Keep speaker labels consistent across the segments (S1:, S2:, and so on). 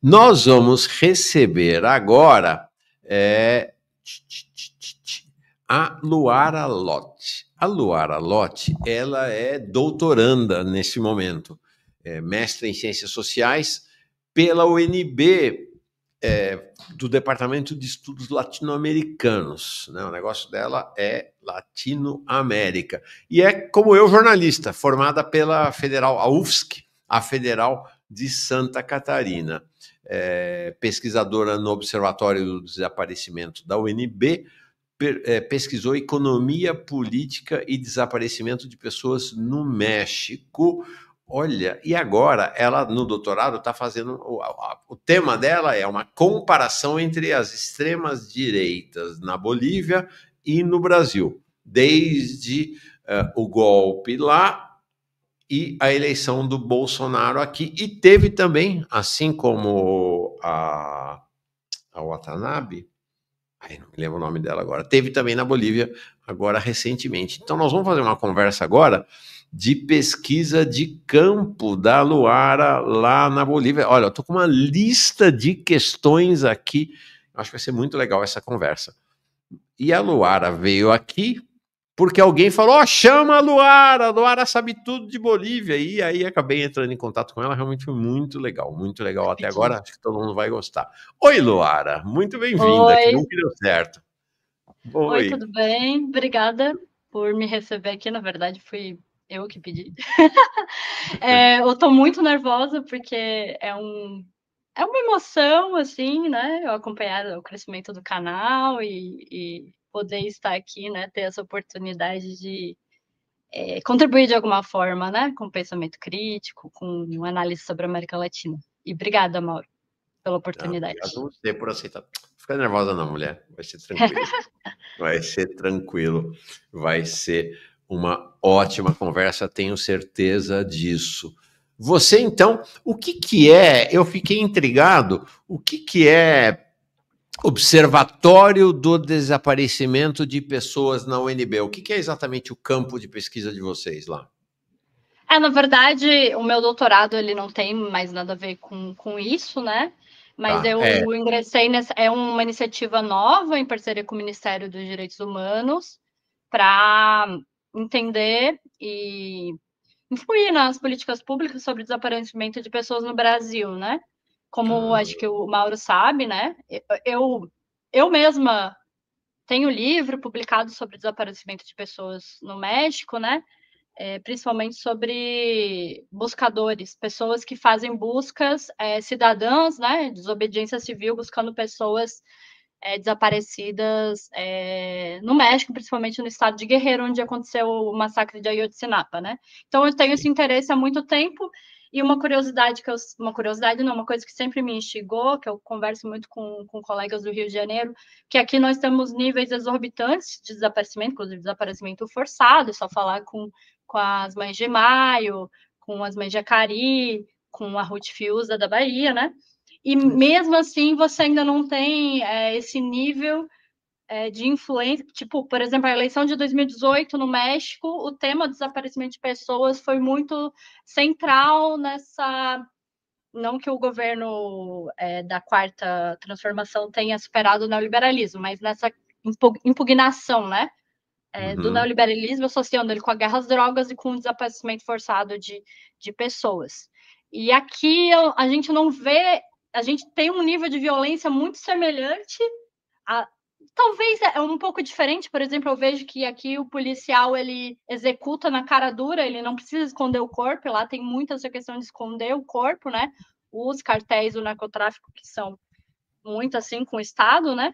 S1: Nós vamos receber agora a Luara Lott. A Luara Lott, ela é doutoranda nesse momento, mestre em Ciências Sociais pela UNB, do Departamento de Estudos Latino-Americanos, né? O negócio dela é Latinoamérica. E é, como eu, jornalista, formada pela Federal, a UFSC, a Federal de Santa Catarina. Pesquisadora no Observatório do Desaparecimento da UNB, pesquisou economia, política e desaparecimento de pessoas no México. Olha, e agora ela, no doutorado, está fazendo... O tema dela é uma comparação entre as extremas direitas na Bolívia e no Brasil, desde o golpe lá e a eleição do Bolsonaro aqui. E teve também, assim como a Watanabe, não me lembro o nome dela agora, teve também na Bolívia, agora recentemente. Então nós vamos fazer uma conversa agora de pesquisa de campo da Luara lá na Bolívia. Olha, eu estou com uma lista de questões aqui, acho que vai ser muito legal essa conversa. E a Luara veio aqui porque alguém falou, chama a Luara sabe tudo de Bolívia, e aí acabei entrando em contato com ela, realmente foi muito legal até agora, acho que todo mundo vai gostar. Oi, Luara, muito bem-vinda, que bom que deu certo.
S2: Oi, tudo bem? Obrigada por me receber aqui, na verdade fui eu que pedi. Eu tô muito nervosa porque é uma emoção, assim, né, eu acompanhar o crescimento do canal e poder estar aqui, né, ter essa oportunidade de contribuir de alguma forma, né, com pensamento crítico, com análise sobre a América Latina. E obrigada, Mauro, pela oportunidade.
S1: Obrigado a você por aceitar. Não fica nervosa não, mulher, vai ser tranquilo. Vai ser tranquilo, vai ser uma ótima conversa, tenho certeza disso. Você, então, o que é, eu fiquei intrigado, o que é Observatório do Desaparecimento de Pessoas na UNB? O que é exatamente o campo de pesquisa de vocês lá?
S2: Na verdade, o meu doutorado ele não tem mais nada a ver com isso, né? Mas eu ingressei nessa... É uma iniciativa nova em parceria com o Ministério dos Direitos Humanos para entender e influir nas políticas públicas sobre desaparecimento de pessoas no Brasil, né? Como acho que o Mauro sabe, né? Eu mesma tenho livro publicado sobre desaparecimento de pessoas no México, né? Principalmente sobre buscadores, pessoas que fazem buscas cidadãs, né? Desobediência civil, buscando pessoas desaparecidas no México, principalmente no estado de Guerrero, onde aconteceu o massacre de Ayotzinapa, né? Então eu tenho esse interesse há muito tempo e uma curiosidade uma coisa que sempre me instigou, que eu converso muito com colegas do Rio de Janeiro, que aqui nós temos níveis exorbitantes de desaparecimento, inclusive desaparecimento forçado, é só falar com as mães de Maio, com as mães de Acari, com a Ruth Fiuza da Bahia, né? E mesmo assim, você ainda não tem esse nível de influência. Tipo, por exemplo, a eleição de 2018 no México, o tema do desaparecimento de pessoas foi muito central nessa... Não que o governo da Quarta Transformação tenha superado o neoliberalismo, mas nessa impugnação, né? Do neoliberalismo, associando ele com a guerra às drogas e com o desaparecimento forçado de pessoas. E aqui a gente não vê, a gente tem um nível de violência muito semelhante, talvez é um pouco diferente. Por exemplo, eu vejo que aqui o policial ele executa na cara dura, ele não precisa esconder o corpo, lá tem muita essa questão de esconder o corpo, né? Os cartéis do narcotráfico que são muito assim com o Estado, né?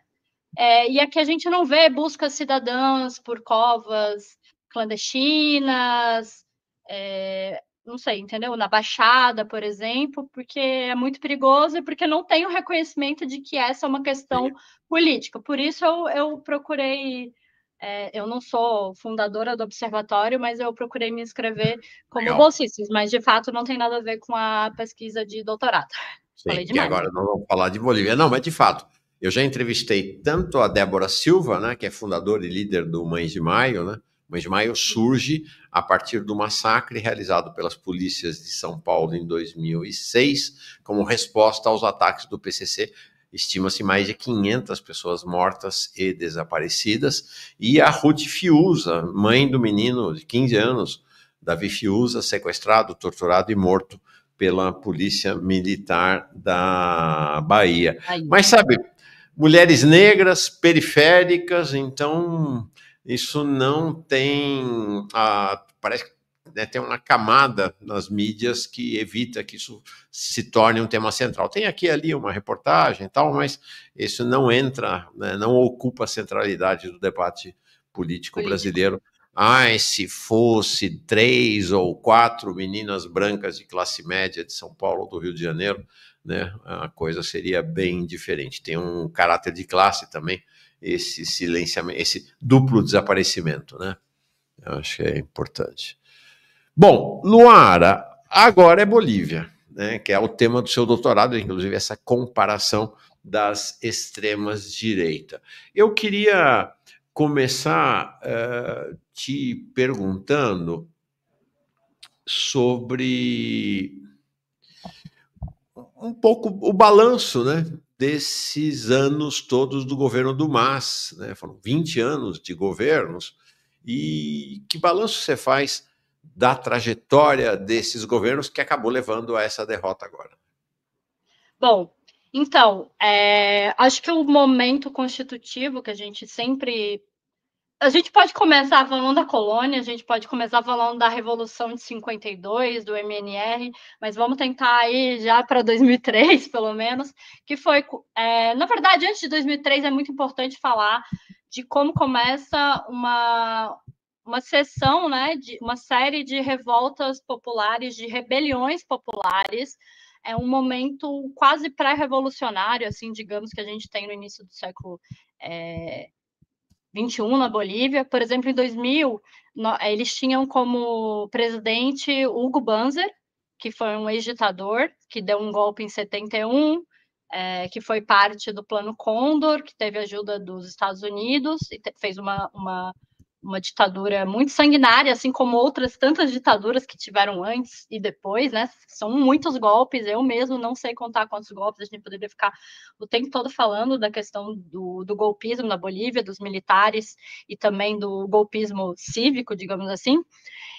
S2: E aqui a gente não vê buscas cidadãs por covas clandestinas, não sei, entendeu? Na Baixada, por exemplo, porque é muito perigoso e porque não tem o reconhecimento de que essa é uma questão política. Por isso eu procurei... eu não sou fundadora do observatório, mas eu procurei me inscrever como bolsista, mas de fato não tem nada a ver com a pesquisa de doutorado.
S1: Sim,
S2: Falei demais.
S1: que agora nós vamos falar de Bolívia. Não, mas de fato, eu já entrevistei tanto a Débora Silva, né, que é fundadora e líder do Mães de Maio, né, O mês de maio surge a partir do massacre realizado pelas polícias de São Paulo em 2006, como resposta aos ataques do PCC. Estima-se mais de 500 pessoas mortas e desaparecidas. E a Ruth Fiuza, mãe do menino de 15 anos, Davi Fiuza, sequestrado, torturado e morto pela polícia militar da Bahia. Mas sabe, mulheres negras, periféricas, então isso não tem... parece que tem uma camada nas mídias que evita que isso se torne um tema central. Tem aqui e ali uma reportagem e tal, mas isso não entra, né, não ocupa a centralidade do debate político brasileiro. Se fosse 3 ou 4 meninas brancas de classe média de São Paulo ou do Rio de Janeiro, né, a coisa seria bem diferente. Tem um caráter de classe também, esse silenciamento, esse duplo desaparecimento, né? Eu acho que é importante. Bom, Luara, agora é Bolívia, né, que é o tema do seu doutorado, inclusive essa comparação das extremas direita. Eu queria começar te perguntando sobre um pouco o balanço, né, desses anos todos do governo do MAS, né? Foram 20 anos de governos, e que balanço você faz da trajetória desses governos que acabou levando a essa derrota agora?
S2: Bom, então, acho que o momento constitutivo que a gente sempre... A gente pode começar falando da colônia, a gente pode começar falando da Revolução de 52, do MNR, mas vamos tentar ir já para 2003, pelo menos, que foi... na verdade, antes de 2003, é muito importante falar de como começa uma sessão, né, de uma série de revoltas populares, de rebeliões populares. É um momento quase pré-revolucionário, assim, digamos, que a gente tem no início do século XXI na Bolívia. Por exemplo, em 2000, eles tinham como presidente Hugo Banzer, que foi um ex-ditador, que deu um golpe em 71, que foi parte do Plano Condor, que teve ajuda dos Estados Unidos, e fez uma ditadura muito sanguinária, assim como outras tantas ditaduras que tiveram antes e depois, né? São muitos golpes, eu mesmo não sei contar quantos golpes, a gente poderia ficar o tempo todo falando da questão do golpismo na Bolívia, dos militares e também do golpismo cívico, digamos assim.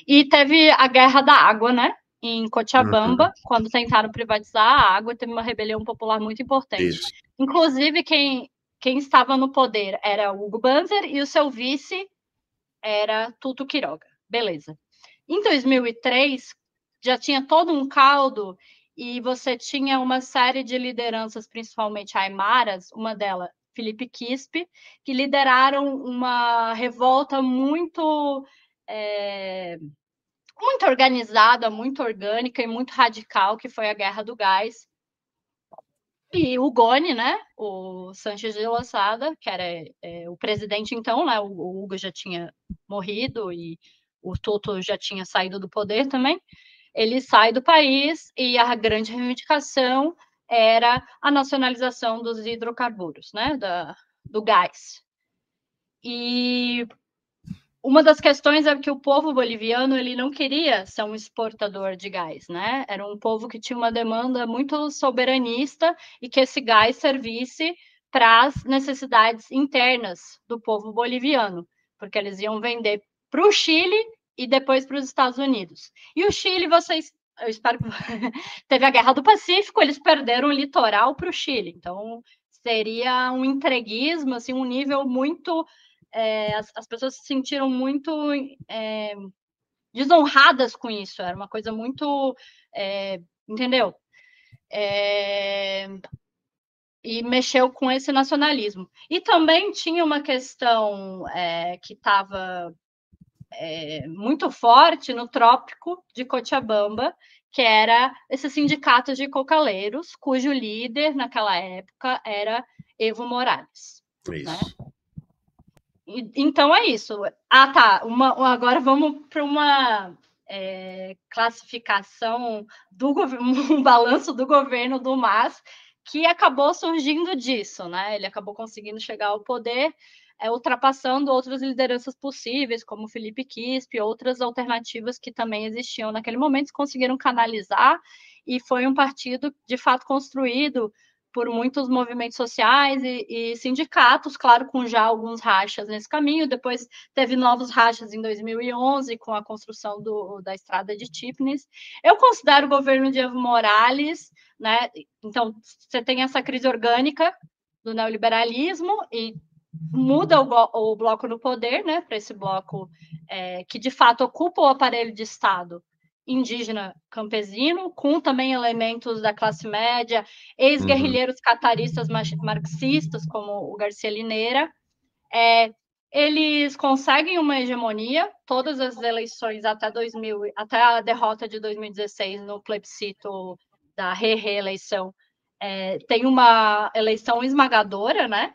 S2: E teve a Guerra da Água, né? Em Cochabamba, quando tentaram privatizar a água, teve uma rebelião popular muito importante. Isso. Inclusive, quem estava no poder era o Hugo Banzer e o seu vice era Tuto Quiroga. Beleza. Em 2003, já tinha todo um caldo e você tinha uma série de lideranças, principalmente aimaras, uma delas, Felipe Quispe, que lideraram uma revolta muito organizada, muito orgânica e muito radical, que foi a Guerra do Gás. E o Goni, né, o Sánchez de Losada, que era o presidente então, né, o Hugo já tinha morrido e o Tuto já tinha saído do poder também, ele sai do país e a grande reivindicação era a nacionalização dos hidrocarburos, né, do gás. E uma das questões é que o povo boliviano ele não queria ser um exportador de gás, né? Era um povo que tinha uma demanda muito soberanista e que esse gás servisse para as necessidades internas do povo boliviano, porque eles iam vender para o Chile e depois para os Estados Unidos. E o Chile, eu espero que teve a Guerra do Pacífico, eles perderam o litoral para o Chile, então seria um entreguismo, assim, um nível muito as pessoas se sentiram muito desonradas com isso. Era uma coisa muito... entendeu? E mexeu com esse nacionalismo. E também tinha uma questão que estava muito forte no trópico de Cochabamba, que era esses sindicatos de cocaleiros, cujo líder, naquela época, era Evo Morales.
S1: Isso.
S2: Né? Então é isso. Tá. Agora vamos para uma classificação um balanço do governo do MAS, que acabou surgindo disso, né? Ele acabou conseguindo chegar ao poder ultrapassando outras lideranças possíveis, como Felipe Quispe, outras alternativas que também existiam naquele momento, conseguiram canalizar, e foi um partido, de fato, construído por muitos movimentos sociais e sindicatos, claro, com já alguns rachas nesse caminho. Depois teve novos rachas em 2011, com a construção da estrada de Tipnis. Eu considero o governo de Evo Morales, né? Então, você tem essa crise orgânica do neoliberalismo e muda o bloco no poder, né? Para esse bloco que, de fato, ocupa o aparelho de Estado indígena campesino, com também elementos da classe média, ex-guerrilheiros cataristas marxistas, como o Garcia Lineira. Eles conseguem uma hegemonia, todas as eleições até a derrota de 2016 no plebiscito da reeleição, tem uma eleição esmagadora, né?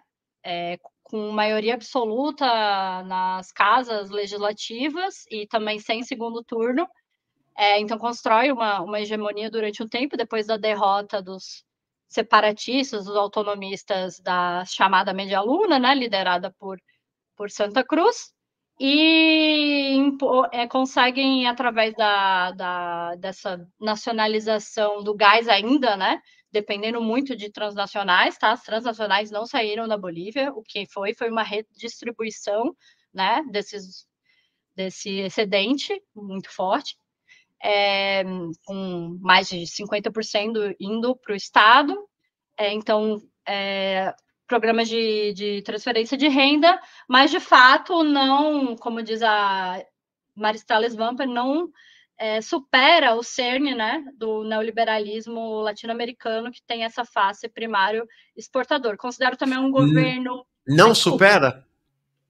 S2: Com maioria absoluta nas casas legislativas e também sem segundo turno. Então, constrói uma hegemonia durante um tempo, depois da derrota dos separatistas, dos autonomistas da chamada Media Luna, né, liderada por Santa Cruz, e conseguem, através dessa nacionalização do gás ainda, né, dependendo muito de transnacionais, tá? As transnacionais não saíram da Bolívia, o que foi uma redistribuição, né, desse excedente muito forte, com mais de 50% indo para o Estado. Então, programas de transferência de renda, mas, de fato, não, como diz a Maristela Svamper, não supera o cerne, né, do neoliberalismo latino-americano, que tem essa face primário exportador. Considero também um governo...
S1: Não supera?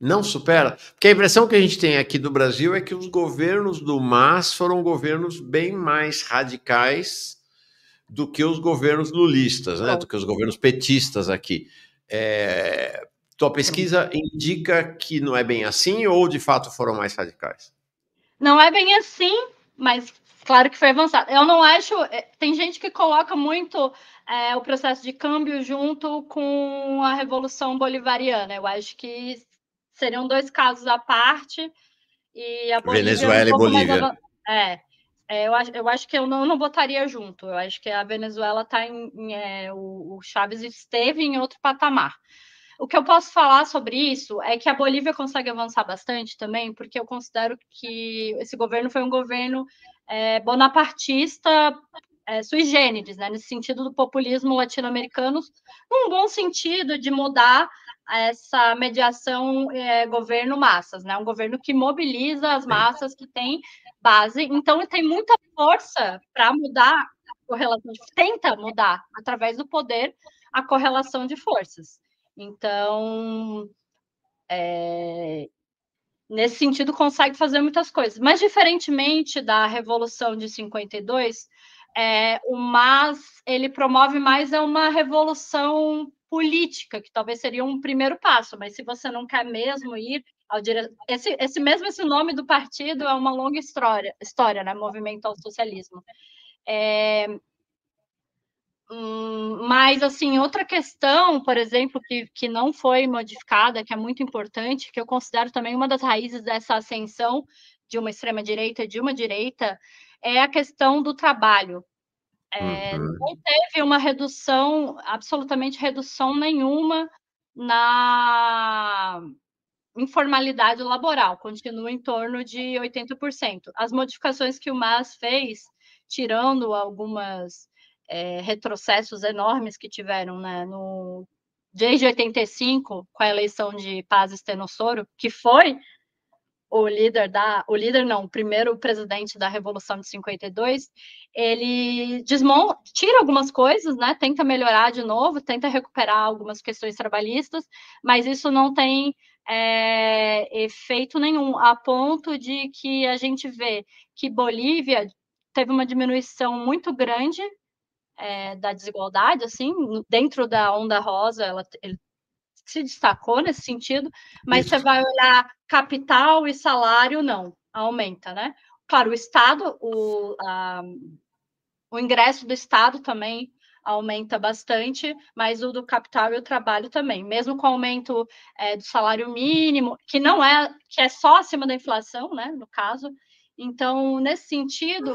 S1: Não supera? Porque a impressão que a gente tem aqui do Brasil é que os governos do MAS foram governos bem mais radicais do que os governos lulistas, né? Do que os governos petistas aqui. Tua pesquisa indica que não é bem assim ou, de fato, foram mais radicais?
S2: Não é bem assim, mas claro que foi avançado. Eu não acho... Tem gente que coloca muito o processo de câmbio junto com a Revolução Bolivariana. Eu acho que seriam dois casos à parte, e a Bolívia é um
S1: Venezuela e
S2: pouco mais
S1: Bolívia.
S2: avançada. Eu acho que eu não botaria junto. Eu acho que a Venezuela está o Chávez esteve em outro patamar. O que eu posso falar sobre isso é que a Bolívia consegue avançar bastante também, porque eu considero que esse governo foi um governo bonapartista, sui generis, né, nesse sentido do populismo latino-americano, num bom sentido de mudar essa mediação governo-massas, né, um governo que mobiliza as massas, que tem base, então tem muita força para mudar a correlação, tenta mudar através do poder a correlação de forças. Então, nesse sentido, consegue fazer muitas coisas. Mas, diferentemente da Revolução de 52, o MAS ele promove mais uma revolução política, que talvez seria um primeiro passo, mas se você não quer mesmo ir ao esse nome do partido é uma longa história, né? Movimento ao Socialismo. Mas, assim, outra questão, por exemplo, que não foi modificada, que é muito importante, que eu considero também uma das raízes dessa ascensão de uma extrema-direita e de uma direita, é a questão do trabalho. Não teve uma redução, absolutamente redução nenhuma na informalidade laboral, continua em torno de 80%. As modificações que o MAS fez, tirando algumas retrocessos enormes que tiveram, né, desde 85, com a eleição de Paz Estenssoro, que foi o primeiro presidente da Revolução de 52, ele tira algumas coisas, né, tenta melhorar de novo, tenta recuperar algumas questões trabalhistas, mas isso não tem efeito nenhum, a ponto de que a gente vê que Bolívia teve uma diminuição muito grande da desigualdade, assim, dentro da onda rosa, ele se destacou nesse sentido, mas você vai olhar capital e salário, não, aumenta, né? Claro, o Estado, o ingresso do Estado também aumenta bastante, mas o do capital e o trabalho também, mesmo com o aumento do salário mínimo, que é só acima da inflação, né, no caso. Então, nesse sentido,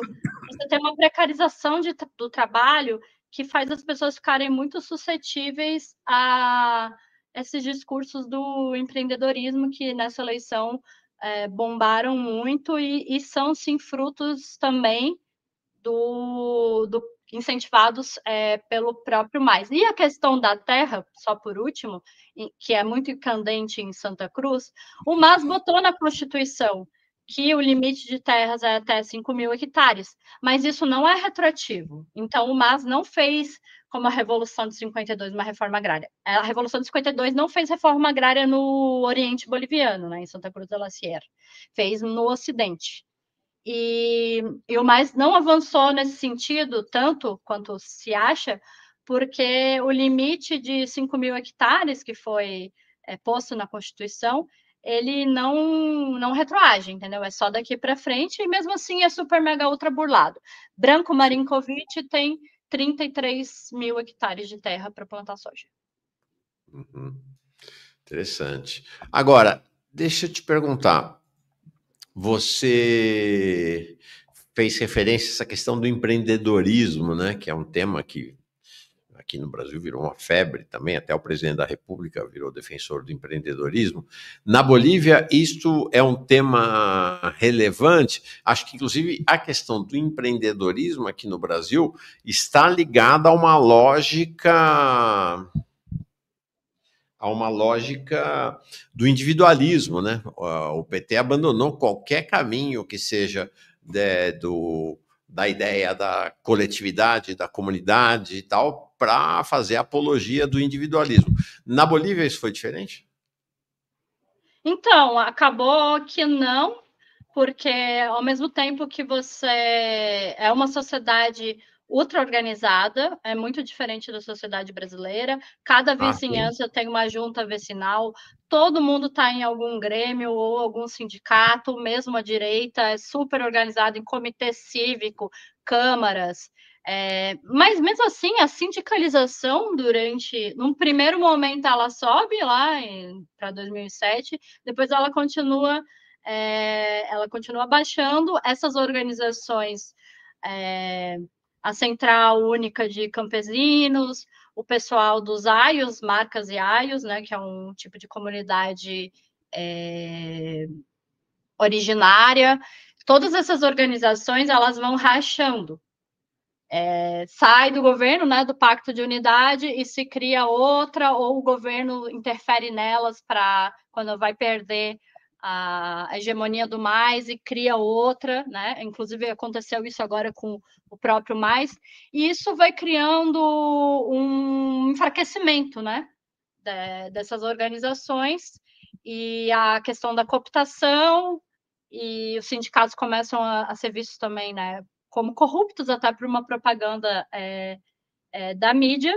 S2: você tem uma precarização do trabalho que faz as pessoas ficarem muito suscetíveis a esses discursos do empreendedorismo que nessa eleição bombaram muito e são, sim, frutos também do incentivados pelo próprio Mais. E a questão da terra, só por último, que é muito candente em Santa Cruz, o MAS botou na Constituição que o limite de terras é até 5.000 hectares, mas isso não é retroativo. Então, o MAS não fez, como a Revolução de 52, uma reforma agrária. A Revolução de 52 não fez reforma agrária no Oriente Boliviano, né, em Santa Cruz de la Sierra. Fez no Ocidente. E o MAS não avançou nesse sentido tanto quanto se acha, porque o limite de 5.000 hectares que foi posto na Constituição, ele não retroage, entendeu? É só daqui para frente, e mesmo assim é super mega ultra burlado. Branco Marinkovic tem 33.000 hectares de terra para plantar soja.
S1: Uhum. Interessante. Agora, deixa eu te perguntar. Você fez referência a essa questão do empreendedorismo, né? Que é um tema que aqui no Brasil virou uma febre também, até o presidente da República virou defensor do empreendedorismo. Na Bolívia, isto é um tema relevante. Acho que, inclusive, a questão do empreendedorismo aqui no Brasil está ligada a uma lógica do individualismo, né? O PT abandonou qualquer caminho que seja da ideia da coletividade, da comunidade e tal, para fazer apologia do individualismo. Na Bolívia isso foi diferente?
S2: Então, acabou que não, porque ao mesmo tempo que você é uma sociedade ultra organizada, é muito diferente da sociedade brasileira. Cada vizinhança tem uma junta vicinal, todo mundo está em algum grêmio ou algum sindicato, mesmo a direita, é super organizado em comitê cívico, câmaras. Mas mesmo assim, a sindicalização num primeiro momento, ela sobe lá para 2007, depois ela continua baixando. Essas organizações, a Central Única de Campesinos, o pessoal dos AIOS, Marcas e AIOS, né, que é um tipo de comunidade originária, todas essas organizações elas vão rachando. Sai do governo, né, do Pacto de Unidade, e se cria outra, ou o governo interfere nelas para quando vai perder a hegemonia do Mais e cria outra, né? Inclusive aconteceu isso agora com o próprio Mais, e isso vai criando um enfraquecimento, né, dessas organizações, e a questão da cooptação, e os sindicatos começam a ser vistos também, né, como corruptos, até por uma propaganda da mídia.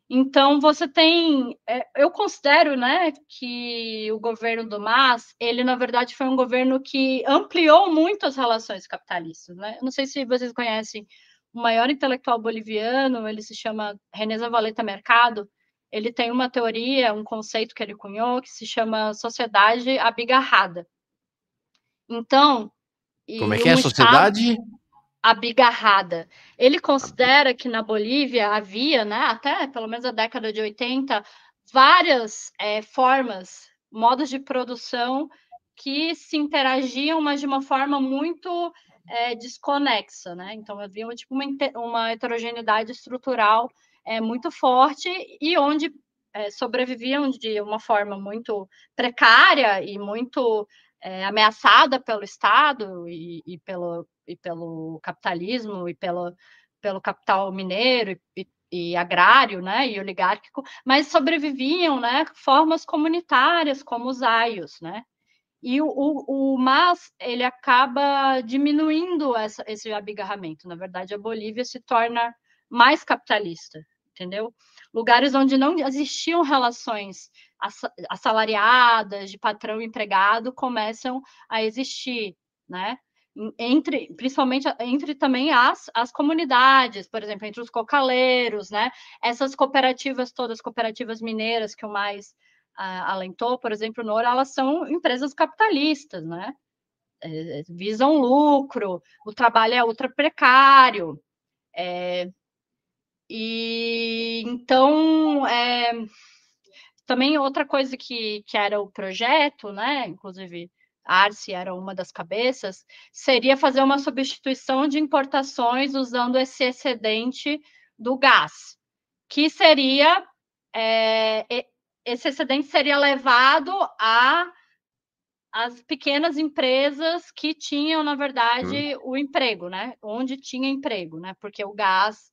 S2: Então, você tem... eu considero, né, que o governo do MAS, ele, na verdade, foi um governo que ampliou muito as relações capitalistas, né? Eu não sei se vocês conhecem o maior intelectual boliviano, ele se chama René Zavaleta Mercado. Ele tem uma teoria, um conceito que ele cunhou, que se chama sociedade abigarrada. Então,
S1: Como é
S2: e
S1: que é a
S2: um Estado
S1: sociedade?
S2: abigarrada. Ele considera que na Bolívia havia, né, até pelo menos a década de 80, várias formas, modos de produção que se interagiam, mas de uma forma muito desconexa, né? Então havia tipo, uma heterogeneidade estrutural muito forte, e onde sobreviviam de uma forma muito precária e muito ameaçada pelo Estado e pelo capitalismo e pelo capital mineiro e agrário, né, e oligárquico, mas sobreviviam, né, formas comunitárias como os aios, né, e o MAS, ele acaba diminuindo esse abigarramento. Na verdade, a Bolívia se torna mais capitalista, entendeu? Lugares onde não existiam relações assalariadas, de patrão e empregado, começam a existir, né? principalmente entre também as comunidades, por exemplo, entre os cocaleiros, né? Essas cooperativas todas, cooperativas mineiras que o Mais alentou, por exemplo, no Ouro, elas são empresas capitalistas, né? Visam lucro, o trabalho é ultra precário. E então, também outra coisa que era o projeto, né? Inclusive, a Arce era uma das cabeças, seria fazer uma substituição de importações usando esse excedente do gás, que seria esse excedente seria levado às pequenas empresas que tinham, na verdade, o emprego, né? Onde tinha emprego, né? Porque o gás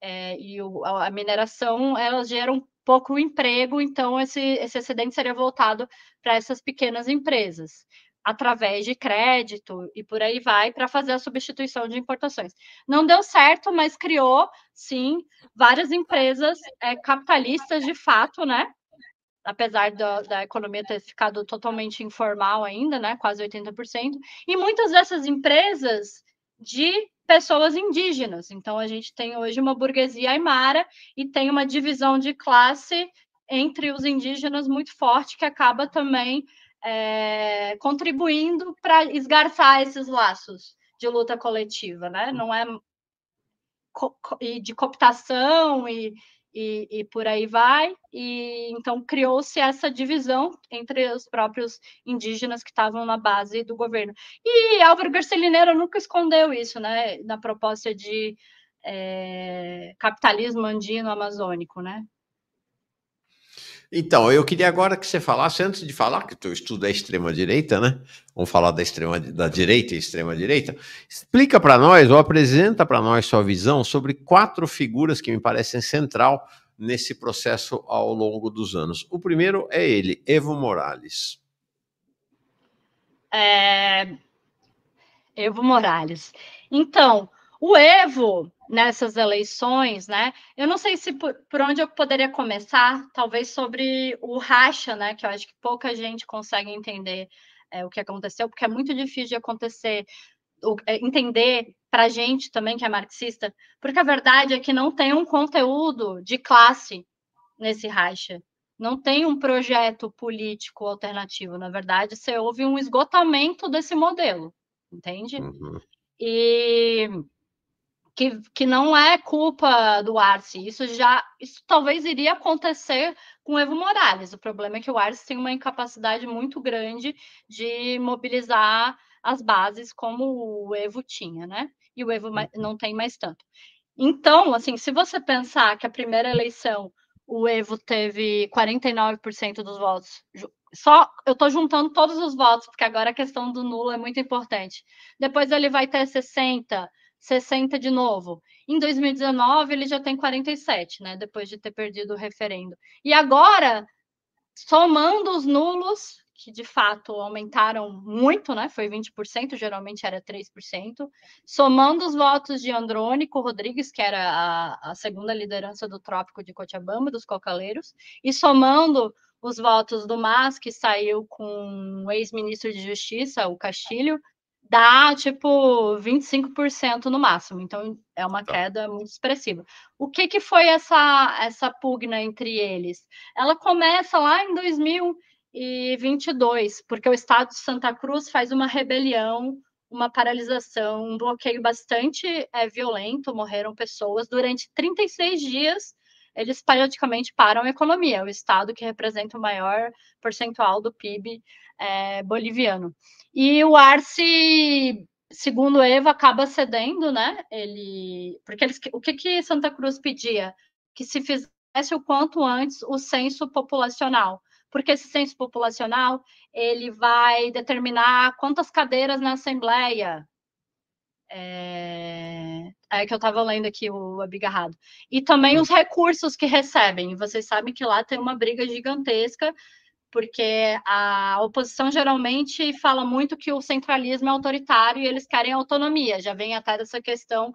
S2: e a mineração, elas geram pouco emprego, então esse excedente seria voltado para essas pequenas empresas, através de crédito e por aí vai, para fazer a substituição de importações. Não deu certo, mas criou, sim, várias empresas capitalistas de fato, né? Apesar da economia ter ficado totalmente informal ainda, né? Quase 80%, e muitas dessas empresas de pessoas indígenas. Então, a gente tem hoje uma burguesia aimara e tem uma divisão de classe entre os indígenas muito forte, que acaba também contribuindo para esgarçar esses laços de luta coletiva, né? Não é de cooptação e por aí vai. E então criou-se essa divisão entre os próprios indígenas que estavam na base do governo. E Álvaro Garcia Linera nunca escondeu isso, né? Na proposta de capitalismo andino amazônico, né?
S1: Então, eu queria agora que você falasse, antes de falar, que o teu estudo é extrema-direita, né? Vamos falar da direita e extrema-direita. Explica para nós, ou apresenta para nós sua visão sobre 4 figuras que me parecem central nesse processo ao longo dos anos. O primeiro é ele, Evo Morales.
S2: Evo Morales. Então, o Evo, nessas eleições, né? Eu não sei se por onde eu poderia começar, talvez sobre o racha, né? Que eu acho que pouca gente consegue entender o que aconteceu, porque é muito difícil de acontecer, entender para a gente também que é marxista, porque a verdade é que não tem um conteúdo de classe nesse racha. Não tem um projeto político alternativo. Na verdade, você houve um esgotamento desse modelo, entende?
S1: Uhum.
S2: E que não é culpa do Arce. Isso talvez iria acontecer com o Evo Morales. O problema é que o Arce tem uma incapacidade muito grande de mobilizar as bases como o Evo tinha, né? E o Evo não tem mais tanto. Então, assim, se você pensar que a primeira eleição o Evo teve 49% dos votos, eu estou juntando todos os votos, porque agora a questão do nulo é muito importante. Depois ele vai ter 60 de novo. Em 2019 ele já tem 47, né? Depois de ter perdido o referendo. E agora, somando os nulos, que de fato aumentaram muito, né? Foi 20%, geralmente era 3%. Somando os votos de Andrônico Rodrigues, que era a segunda liderança do Trópico de Cochabamba, dos cocaleiros, e somando os votos do MAS, que saiu com o ex-ministro de Justiça, o Castilho, dá tipo 25% no máximo. Então é uma queda muito expressiva. O que foi essa pugna entre eles? Ela começa lá em 2022, porque o estado de Santa Cruz faz uma rebelião, uma paralisação, um bloqueio bastante violento, morreram pessoas durante 36 dias. Eles praticamente param a economia, o estado que representa o maior percentual do PIB boliviano. E o Arce, segundo o Evo, acaba cedendo, né? Porque o que Santa Cruz pedia? Que se fizesse o quanto antes o censo populacional. Porque esse censo populacional ele vai determinar quantas cadeiras na Assembleia. É que eu estava lendo aqui o abigarrado. E também os recursos que recebem. Vocês sabem que lá tem uma briga gigantesca, porque a oposição geralmente fala muito que o centralismo é autoritário e eles querem autonomia. Já vem até dessa questão,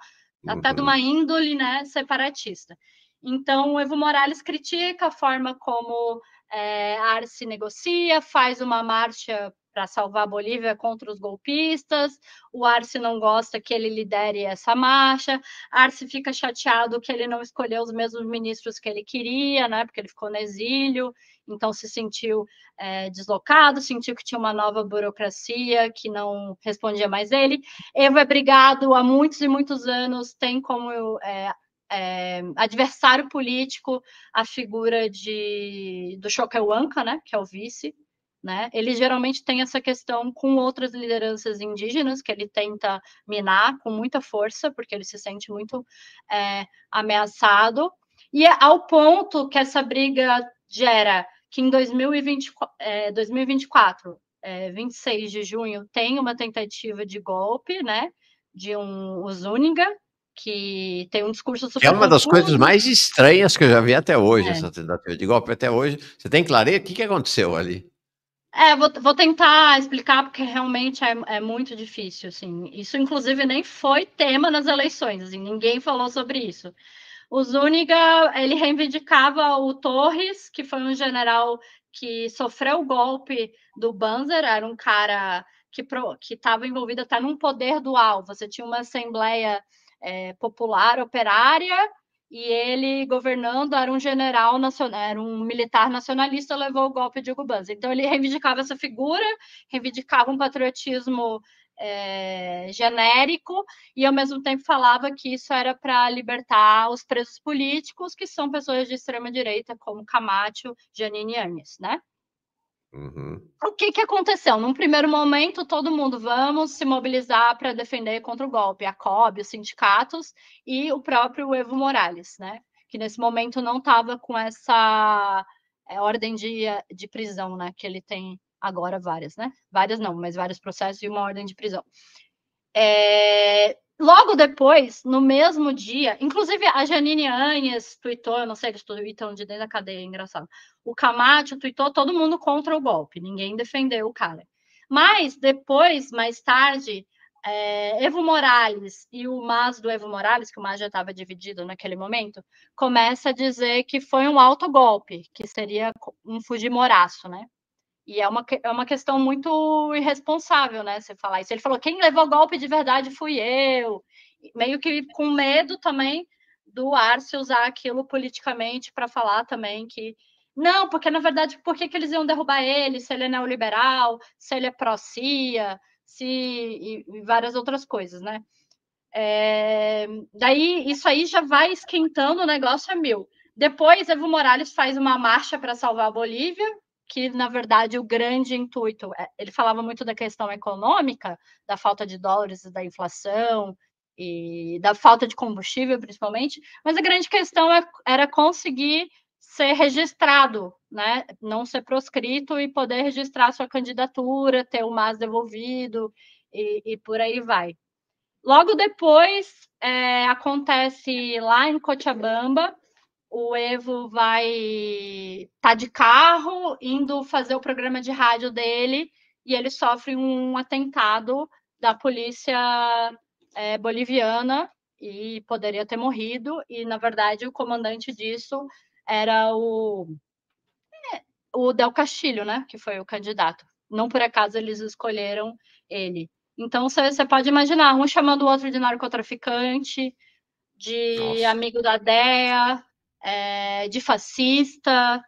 S2: até de uma índole, né, separatista. Então, o Evo Morales critica a forma como a Arce negocia, faz uma marcha para salvar a Bolívia contra os golpistas, o Arce não gosta que ele lidere essa marcha, Arce fica chateado que ele não escolheu os mesmos ministros que ele queria, né, porque ele ficou no exílio, então se sentiu deslocado, sentiu que tinha uma nova burocracia que não respondia mais ele. Evo é brigado há muitos e muitos anos, tem como adversário político a figura do Choquehuanca, né, que é o vice, né? Ele geralmente tem essa questão com outras lideranças indígenas que ele tenta minar com muita força, porque ele se sente muito ameaçado. E é ao ponto que essa briga gera que em 2024, 26 de junho, tem uma tentativa de golpe, né? De o Zúñiga, que tem um discurso
S1: Que é
S2: super
S1: uma das coisas
S2: confuso.
S1: mais estranhas que eu já vi até hoje, essa tentativa de golpe até hoje. Você tem clareia? O que aconteceu ali?
S2: Vou tentar explicar, porque realmente é muito difícil, assim. Isso, inclusive, nem foi tema nas eleições, assim, ninguém falou sobre isso. O Zúñiga, ele reivindicava o Torres, que foi um general que sofreu o golpe do Banzer, era um cara que estava envolvido até num poder dual. Você tinha uma assembleia popular operária e ele, governando, era um general nacional, era um militar nacionalista, levou o golpe de Hugo Banzer. Então, ele reivindicava essa figura, reivindicava um patriotismo genérico, e ao mesmo tempo falava que isso era para libertar os presos políticos, que são pessoas de extrema-direita, como Camacho, Janine Áñez, né?
S1: Uhum.
S2: O que aconteceu? Num primeiro momento, todo mundo vamos se mobilizar para defender contra o golpe, a COB, os sindicatos e o próprio Evo Morales, né? Que nesse momento não estava com essa ordem de prisão, né? Que ele tem agora várias, né? Várias não, mas vários processos e uma ordem de prisão. Logo depois, no mesmo dia, inclusive a Janine Áñez tweetou, eu não sei, eles tweetam de dentro da cadeia, é engraçado. O Camacho tweetou todo mundo contra o golpe, ninguém defendeu o cara. Mas depois, mais tarde, Evo Morales e o MAS do Evo Morales, que o MAS já estava dividido naquele momento, começa a dizer que foi um autogolpe, que seria um fujimoraço, né? E é uma questão muito irresponsável, né? Você falar isso. Ele falou: quem levou golpe de verdade fui eu. Meio que com medo também do Arce usar aquilo politicamente para falar também que. Não, porque na verdade, por que eles iam derrubar ele? Se ele é neoliberal, se ele é pró-CIA, e várias outras coisas, né? Daí, isso aí já vai esquentando, o negócio é mil. Depois, Evo Morales faz uma marcha para salvar a Bolívia, que, na verdade, o grande intuito... Ele falava muito da questão econômica, da falta de dólares, da inflação, e da falta de combustível, principalmente, mas a grande questão era conseguir ser registrado, né? Não ser proscrito e poder registrar sua candidatura, ter o MAS devolvido, e por aí vai. Logo depois, acontece lá em Cochabamba, o Evo tá de carro, indo fazer o programa de rádio dele, e ele sofre um atentado da polícia boliviana, e poderia ter morrido, e, na verdade, o comandante disso era o Del Castillo, né, que foi o candidato. Não por acaso eles escolheram ele. Então, você pode imaginar, um chamando o outro de narcotraficante, de
S1: Nossa.
S2: amigo da DEA, de fascista,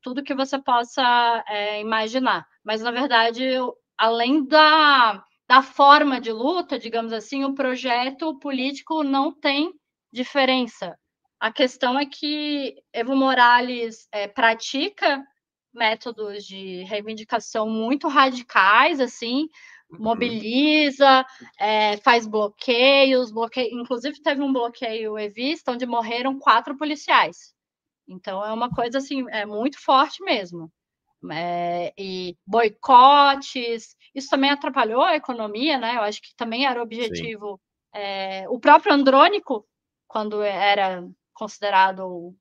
S2: tudo que você possa imaginar. Mas, na verdade, além da forma de luta, digamos assim, o projeto político não tem diferença. A questão é que Evo Morales pratica métodos de reivindicação muito radicais, assim,
S1: Uhum.
S2: mobiliza, faz bloqueios, inclusive teve um bloqueio evista onde morreram 4 policiais. Então é uma coisa assim, muito forte mesmo. E boicotes, isso também atrapalhou a economia, né? Eu acho que também era o
S1: Sim.
S2: objetivo. O próprio Andrônico, quando era considerado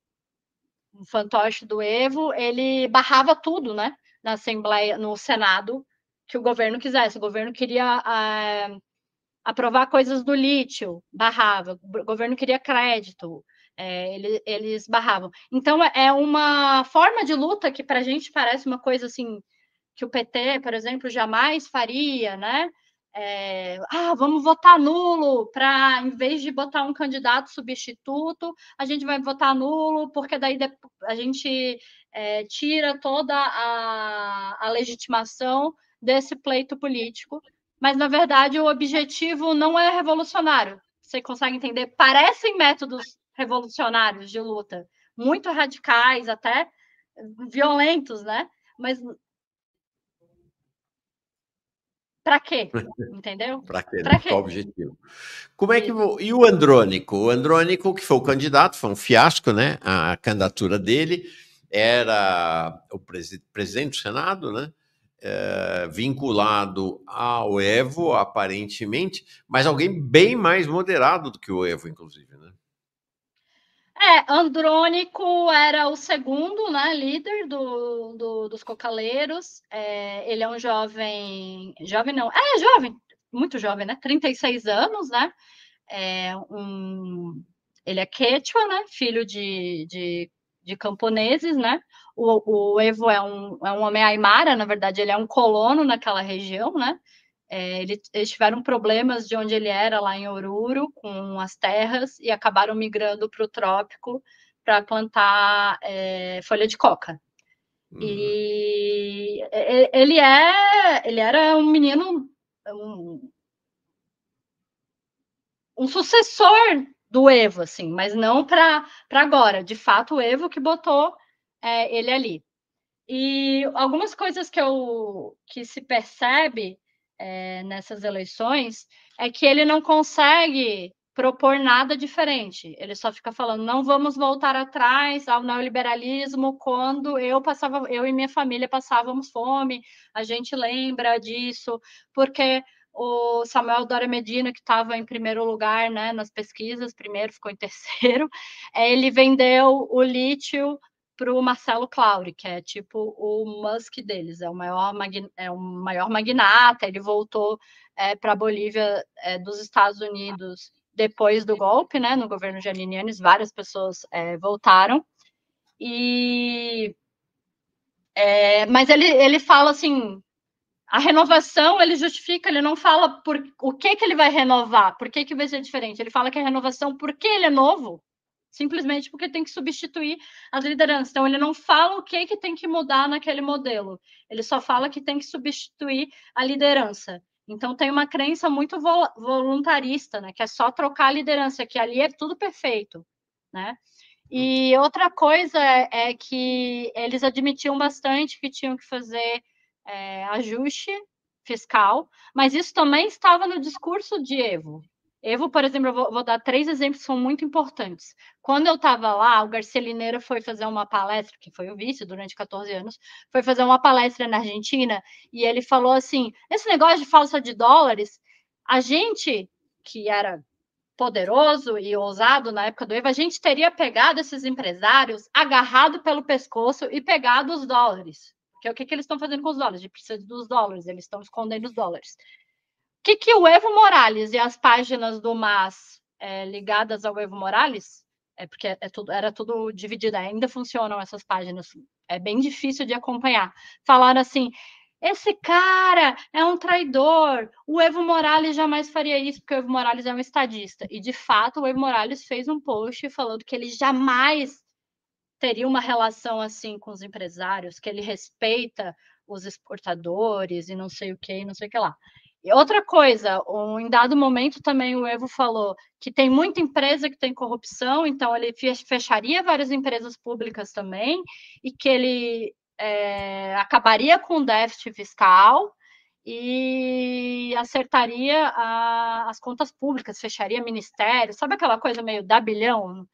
S2: um fantoche do Evo, ele barrava tudo, né? Na Assembleia, no Senado, que o governo quisesse. O governo queria aprovar coisas do lítio, barrava. O governo queria crédito, eles barravam. Então, é uma forma de luta que para a gente parece uma coisa assim que o PT, por exemplo, jamais faria, né? Vamos votar nulo para, em vez de botar um candidato substituto, a gente vai votar nulo, porque daí a gente tira toda a legitimação desse pleito político. Mas, na verdade, o objetivo não é revolucionário. Você consegue entender? Parecem métodos revolucionários de luta, muito radicais, até violentos, né? Mas para quê? Entendeu?
S1: Para quê, né?
S2: Para
S1: Qual o
S2: quê?
S1: objetivo? Como é que e o Andrônico? O Andrônico, que foi o candidato, foi um fiasco, né? A candidatura dele era o presidente do Senado, né? Vinculado ao Evo, aparentemente, mas alguém bem mais moderado do que o Evo, inclusive, né?
S2: Andrônico era o segundo, né, líder dos cocaleiros. Ele é um jovem não, jovem, muito jovem, né? 36 anos, né? Ele é quechua, né? Filho de camponeses, né? O Evo é um homem aimara, na verdade, ele é um colono naquela região, né? Eles tiveram problemas de onde ele era, lá em Oruro, com as terras, e acabaram migrando para o trópico para plantar folha de coca. E ele era um menino, um sucessor do Evo, assim, mas não para agora. De fato, o Evo que botou ele ali. E algumas coisas que se percebe nessas eleições é que ele não consegue propor nada diferente. Ele só fica falando, não vamos voltar atrás ao neoliberalismo quando eu e minha família passávamos fome, a gente lembra disso, porque o Samuel Dória Medina, que estava em primeiro lugar, né, nas pesquisas, primeiro, ficou em terceiro, ele vendeu o lítio para o Marcelo Claure, que é tipo o Musk deles, é o maior magnata, ele voltou para a Bolívia dos Estados Unidos depois do golpe, né, no governo Janine Áñez, várias pessoas voltaram, mas ele fala assim, a renovação, ele justifica, ele não fala por o que ele vai renovar, por que vai ser diferente, ele fala que a renovação, porque ele é novo, simplesmente porque tem que substituir as lideranças. Então, ele não fala o que tem que mudar naquele modelo, ele só fala que tem que substituir a liderança. Então, tem uma crença muito voluntarista, né? Que é só trocar a liderança, que ali é tudo perfeito, né? E outra coisa é que eles admitiam bastante que tinham que fazer ajuste fiscal, mas isso também estava no discurso de Evo. Evo, por exemplo, eu vou dar 3 exemplos que são muito importantes. Quando eu estava lá, o Garcia Lineira foi fazer uma palestra, que foi o vice durante 14 anos, foi fazer uma palestra na Argentina, e ele falou assim, esse negócio de falsa de dólares, a gente, que era poderoso e ousado na época do Evo, a gente teria pegado esses empresários, agarrado pelo pescoço e pegado os dólares. Porque o que eles estão fazendo com os dólares? A gente precisa dos dólares, eles estão escondendo os dólares. O que o Evo Morales e as páginas do MAS ligadas ao Evo Morales, porque era tudo dividido, ainda funcionam essas páginas, é bem difícil de acompanhar, falaram assim, esse cara é um traidor, o Evo Morales jamais faria isso, porque o Evo Morales é um estadista, e de fato o Evo Morales fez um post falando que ele jamais teria uma relação assim com os empresários, que ele respeita os exportadores e não sei o que, não sei o que lá. E outra coisa, em dado momento também o Evo falou que tem muita empresa que tem corrupção, então ele fecharia várias empresas públicas também, e que ele acabaria com o déficit fiscal e acertaria as contas públicas, fecharia ministério, sabe aquela coisa meio da bilhão?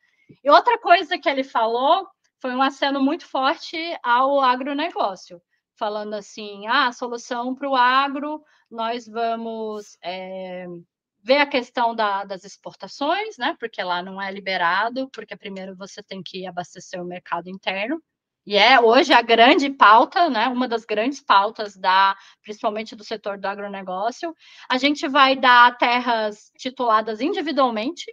S2: E outra coisa que ele falou foi um aceno muito forte ao agronegócio, falando assim, a solução para o agro, nós vamos ver a questão das exportações, né? Porque lá não é liberado, porque primeiro você tem que abastecer o mercado interno. E hoje a grande pauta, né? Uma das grandes pautas principalmente do setor do agronegócio. A gente vai dar terras tituladas individualmente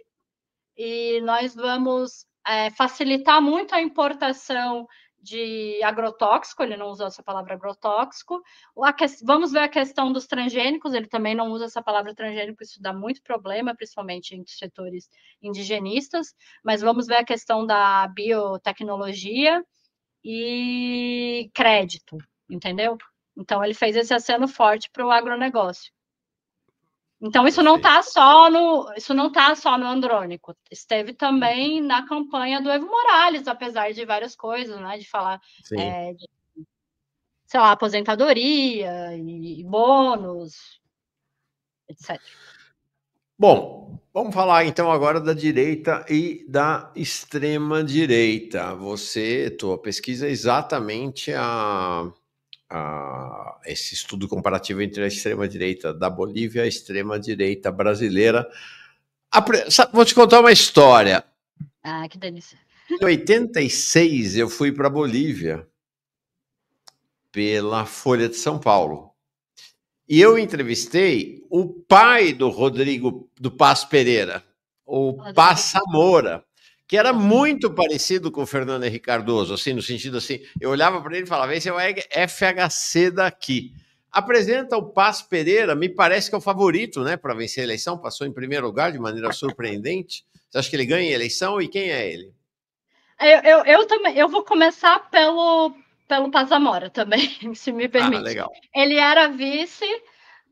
S2: e nós vamos facilitar muito a importação de agrotóxico, ele não usou essa palavra agrotóxico. Vamos ver a questão dos transgênicos, ele também não usa essa palavra transgênico, isso dá muito problema, principalmente entre setores indigenistas, mas vamos ver a questão da biotecnologia e crédito, entendeu? Então, ele fez esse aceno forte para o agronegócio. Então, isso não está só no Andrônico. Esteve também na campanha do Evo Morales, apesar de várias coisas, né? De falar, sei lá, aposentadoria e bônus, etc.
S1: Bom, vamos falar então agora da direita e da extrema direita. Tua pesquisa é exatamente esse estudo comparativo entre a extrema direita da Bolívia e a extrema direita brasileira. Vou te contar uma história.
S2: Ah, que delícia.
S1: Em 86 eu fui para a Bolívia pela Folha de São Paulo. E eu entrevistei o pai do Rodrigo do Paz Pereira, o Paz Moura, que era muito parecido com o Fernando Henrique Cardoso, assim, no sentido assim, eu olhava para ele e falava, esse é o FHC daqui. Apresenta o Paz Pereira, me parece que é o favorito, né, para vencer a eleição, passou em primeiro lugar de maneira surpreendente. Você acha que ele ganha a eleição? E quem é ele?
S2: Eu também, eu vou começar pelo Paz Amora também, se me permite.
S1: Legal.
S2: Ele era vice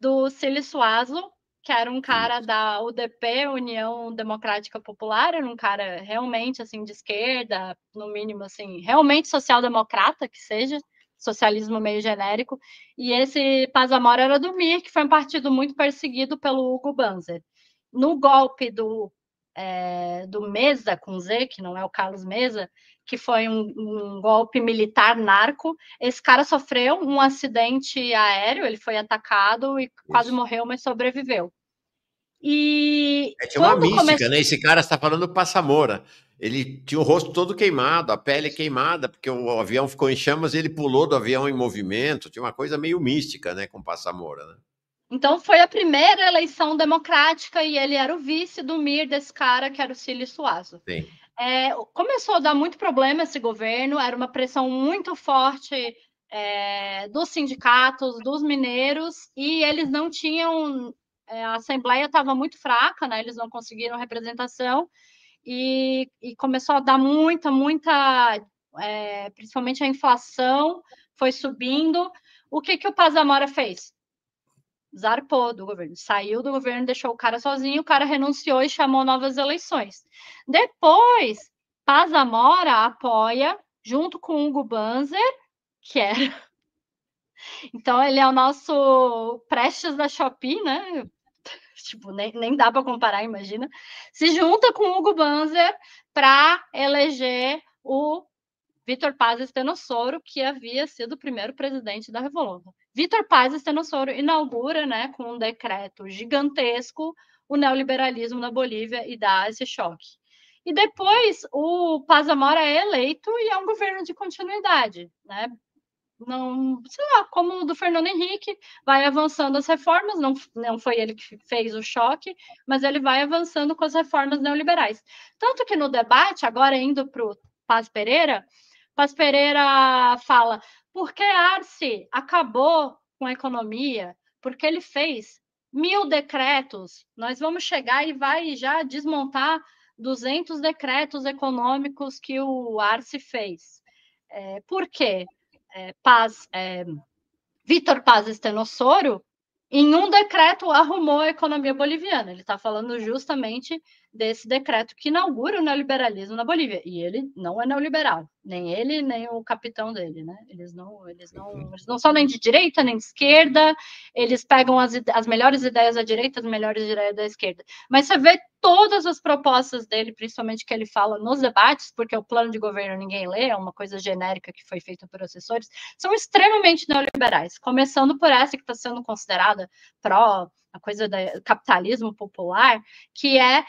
S2: do Cílio Suazo, que era um cara da UDP, União Democrática Popular, era um cara realmente assim de esquerda, no mínimo assim, realmente social-democrata que seja, socialismo meio genérico. E esse Paz Amora era do MIR, que foi um partido muito perseguido pelo Hugo Banzer. No golpe do Mesa, com Z, que não é o Carlos Mesa, que foi um golpe militar narco. Esse cara sofreu um acidente aéreo, ele foi atacado e quase morreu, mas sobreviveu. E
S1: tinha uma mística, né? Esse cara está falando do Paz Moura. Ele tinha o rosto todo queimado, a pele queimada, porque o avião ficou em chamas e ele pulou do avião em movimento. Tinha uma coisa meio mística, né, com o Paz Moura, né?
S2: Então, foi a primeira eleição democrática e ele era o vice do MIR desse cara, que era o Cílio Suazo. Começou a dar muito problema esse governo, era uma pressão muito forte dos sindicatos, dos mineiros, e eles não tinham... a Assembleia estava muito fraca, né? Eles não conseguiram representação, e começou a dar muita, principalmente a inflação foi subindo. O que o Paz Amora fez? Zarpou do governo, saiu do governo, deixou o cara sozinho, o cara renunciou e chamou novas eleições. Depois, Paz Amora apoia, junto com Hugo Banzer, que era... Então, ele é o nosso Prestes da Shopee, né? Tipo, nem dá para comparar, imagina. Se junta com Hugo Banzer para eleger o Vítor Paz Estenssoro, que havia sido o primeiro presidente da Revolução. Vítor Paz Estenssoro inaugura, né, com um decreto gigantesco, o neoliberalismo na Bolívia e dá esse choque. E depois o Paz Amora é eleito e é um governo de continuidade, né? Não, sei lá, como o do Fernando Henrique, vai avançando as reformas, não foi ele que fez o choque, mas ele vai avançando com as reformas neoliberais. Tanto que no debate, agora indo para o Paz Pereira fala, por que Arce acabou com a economia? Porque ele fez 1000 decretos, nós vamos chegar e vai já desmontar 200 decretos econômicos que o Arce fez. Por quê? Vítor Paz Estenssoro, em um decreto, arrumou a economia boliviana. Ele está falando justamente desse decreto que inaugura o neoliberalismo na Bolívia. E ele não é neoliberal, nem ele, nem o capitão dele, né? Eles não são nem de direita, nem de esquerda, eles pegam as melhores ideias da direita, as melhores ideias da esquerda. Mas você vê todas as propostas dele, principalmente que ele fala nos debates, porque o plano de governo ninguém lê, é uma coisa genérica que foi feita por assessores, são extremamente neoliberais, começando por essa que está sendo considerada a coisa do capitalismo popular, que é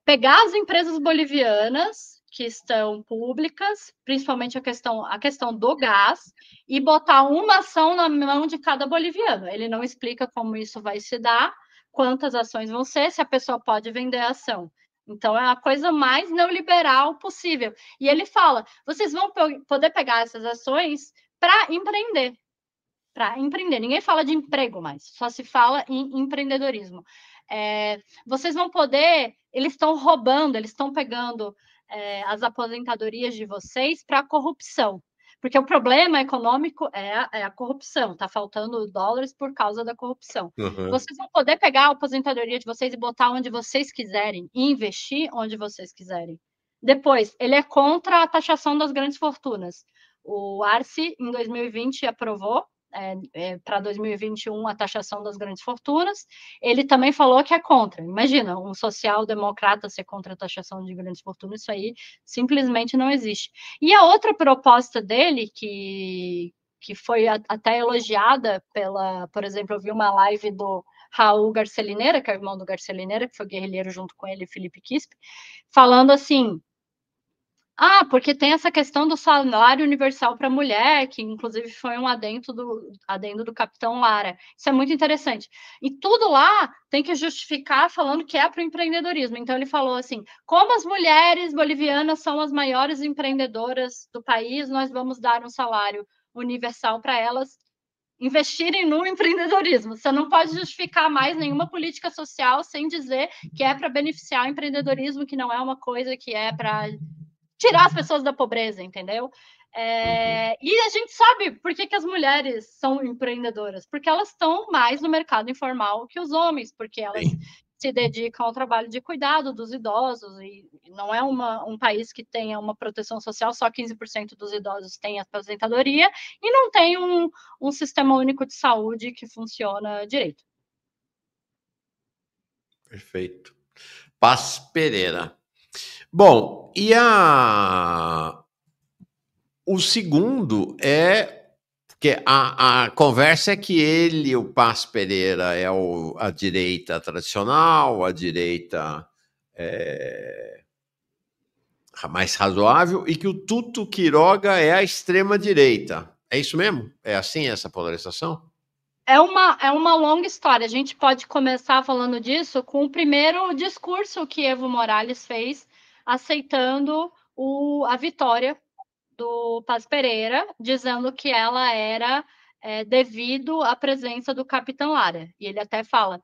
S2: pegar as empresas bolivianas que estão públicas, principalmente a questão do gás, e botar uma ação na mão de cada boliviano. Ele não explica como isso vai se dar, quantas ações vão ser, se a pessoa pode vender a ação Então, é a coisa mais neoliberal possível. E ele fala: vocês vão poder pegar essas ações para empreender. Para empreender. Ninguém fala de emprego mais, só se fala em empreendedorismo. Vocês vão poder. Eles estão roubando, eles estão pegando as aposentadorias de vocês para corrupção. Porque o problema econômico é a corrupção, está faltando dólares por causa da corrupção.
S1: Uhum.
S2: Vocês vão poder pegar a aposentadoria de vocês e botar onde vocês quiserem, e investir onde vocês quiserem. Depois, ele é contra a taxação das grandes fortunas. O Arce, em 2020, aprovou para 2021 a taxação das grandes fortunas. Ele também falou que é contra. Imagina, um social-democrata ser contra a taxação de grandes fortunas, isso aí simplesmente não existe. E a outra proposta dele, que foi até elogiada por exemplo, eu vi uma live do Raul Garcelineira, que é o irmão do Garcelineira, que foi guerrilheiro junto com ele, Felipe Quispe, falando assim: porque tem essa questão do salário universal para a mulher, que inclusive foi um adendo do Capitão Lara. Isso é muito interessante. E tudo lá tem que justificar falando que é para o empreendedorismo. Então ele falou assim: como as mulheres bolivianas são as maiores empreendedoras do país, nós vamos dar um salário universal para elas investirem no empreendedorismo. Você não pode justificar mais nenhuma política social sem dizer que é para beneficiar o empreendedorismo, que não é uma coisa que é para tirar as pessoas da pobreza, entendeu? E a gente sabe por que as mulheres são empreendedoras, porque elas estão mais no mercado informal que os homens, porque elas se dedicam ao trabalho de cuidado dos idosos, e não é um país que tenha uma proteção social, só 15% dos idosos têm aposentadoria, e não tem um sistema único de saúde que funciona direito.
S1: Perfeito. Paz Pereira. Bom, e o segundo porque a conversa é que ele, o Paz Pereira, é a direita tradicional, a direita mais razoável, e que o Tuto Quiroga é a extrema-direita. É isso mesmo? É assim essa polarização?
S2: É uma longa história. A gente pode começar falando disso com o primeiro discurso que Evo Morales fez, aceitando a vitória do Paz Pereira, dizendo que ela era devido à presença do Capitão Lara. E ele até fala: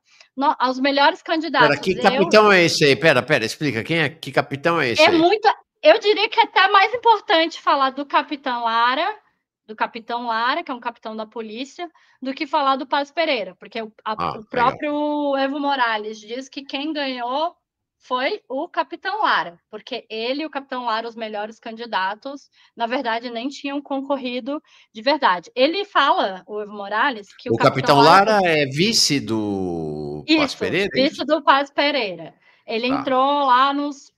S2: aos melhores candidatos.
S1: Que capitão é esse aí? Pera, explica. Que capitão é esse aí?
S2: Eu diria que é até mais importante falar do Capitão Lara, que é um capitão da polícia, do que falar do Paz Pereira, porque o próprio Evo Morales diz que quem ganhou foi o Capitão Lara, porque ele e o Capitão Lara, os melhores candidatos, na verdade, nem tinham concorrido de verdade. Ele fala, o Evo Morales, que
S1: o Capitão Lara é vice do Paz Pereira?
S2: Vice do Paz Pereira. Ele entrou lá nos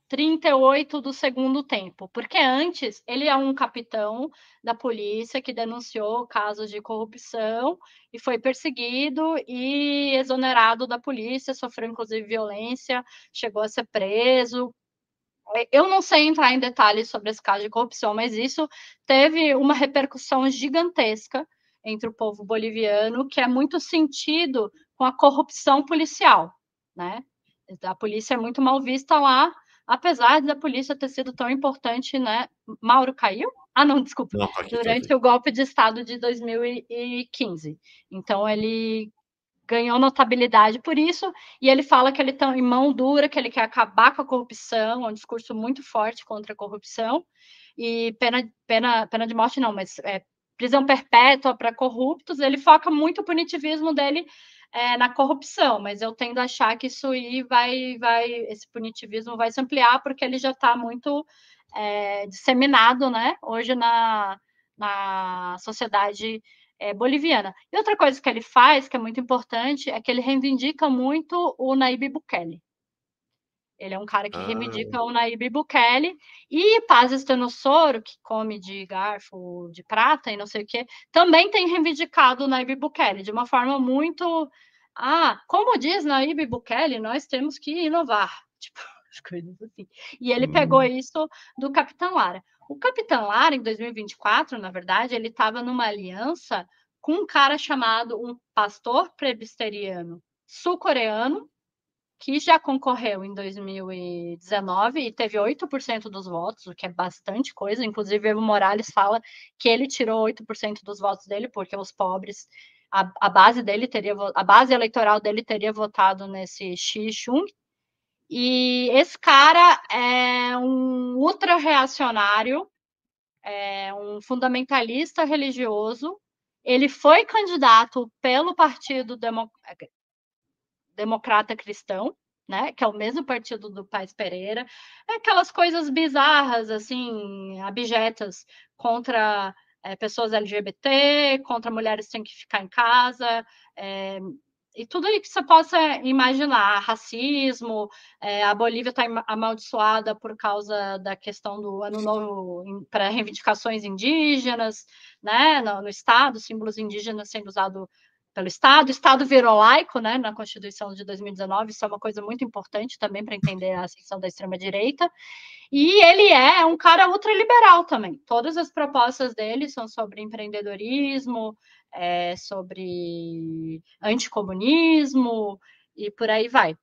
S2: 38 do segundo tempo, porque antes ele é um capitão da polícia que denunciou casos de corrupção e foi perseguido e exonerado da polícia, sofreu inclusive violência, chegou a ser preso. Eu não sei entrar em detalhes sobre esse caso de corrupção, mas isso teve uma repercussão gigantesca entre o povo boliviano, que é muito sentido com a corrupção policial, né? A polícia é muito mal vista lá, apesar da polícia ter sido tão importante, né? Mauro caiu? Não, desculpa.
S1: Não, aqui,
S2: durante o golpe de Estado de 2015. Então, ele ganhou notabilidade por isso, e ele fala que ele está em mão dura, que ele quer acabar com a corrupção, é um discurso muito forte contra a corrupção, e pena de morte não, mas prisão perpétua para corruptos. Ele foca muito o punitivismo dele na corrupção, mas eu tendo a achar que isso aí esse punitivismo vai se ampliar, porque ele já está muito disseminado, né, hoje na sociedade boliviana. E outra coisa que ele faz, que é muito importante, é que ele reivindica muito o Nayib Bukele. Ele é um cara que reivindica o Nayib Bukele, e Paz Estenssoro, que come de garfo de prata e não sei o quê, também tem reivindicado o Nayib Bukele, de uma forma muito... como diz Nayib Bukele, nós temos que inovar. Tipo, as coisas assim. E ele pegou isso do Capitão Lara. O Capitão Lara, em 2024, na verdade, ele estava numa aliança com um cara chamado um pastor presbiteriano sul-coreano, que já concorreu em 2019 e teve 8% dos votos, o que é bastante coisa. Inclusive, Evo Morales fala que ele tirou 8% dos votos dele, porque os pobres, a base dele teria, a base eleitoral dele teria votado nesse Xi Jinping. E esse cara é um ultra-reacionário, é um fundamentalista religioso. Ele foi candidato pelo Partido Democrata Cristão, né, que é o mesmo partido do Paes Pereira, aquelas coisas bizarras, assim, abjetas contra pessoas LGBT, contra mulheres que têm que ficar em casa, e tudo aí que você possa imaginar, racismo, a Bolívia está amaldiçoada por causa da questão do Ano Novo para reivindicações indígenas, né, no Estado, símbolos indígenas sendo usados pelo Estado. O Estado virou laico, né, na Constituição de 2019, isso é uma coisa muito importante também para entender a ascensão da extrema-direita. E ele é um cara ultraliberal também. Todas as propostas dele são sobre empreendedorismo, sobre anticomunismo e por aí vai.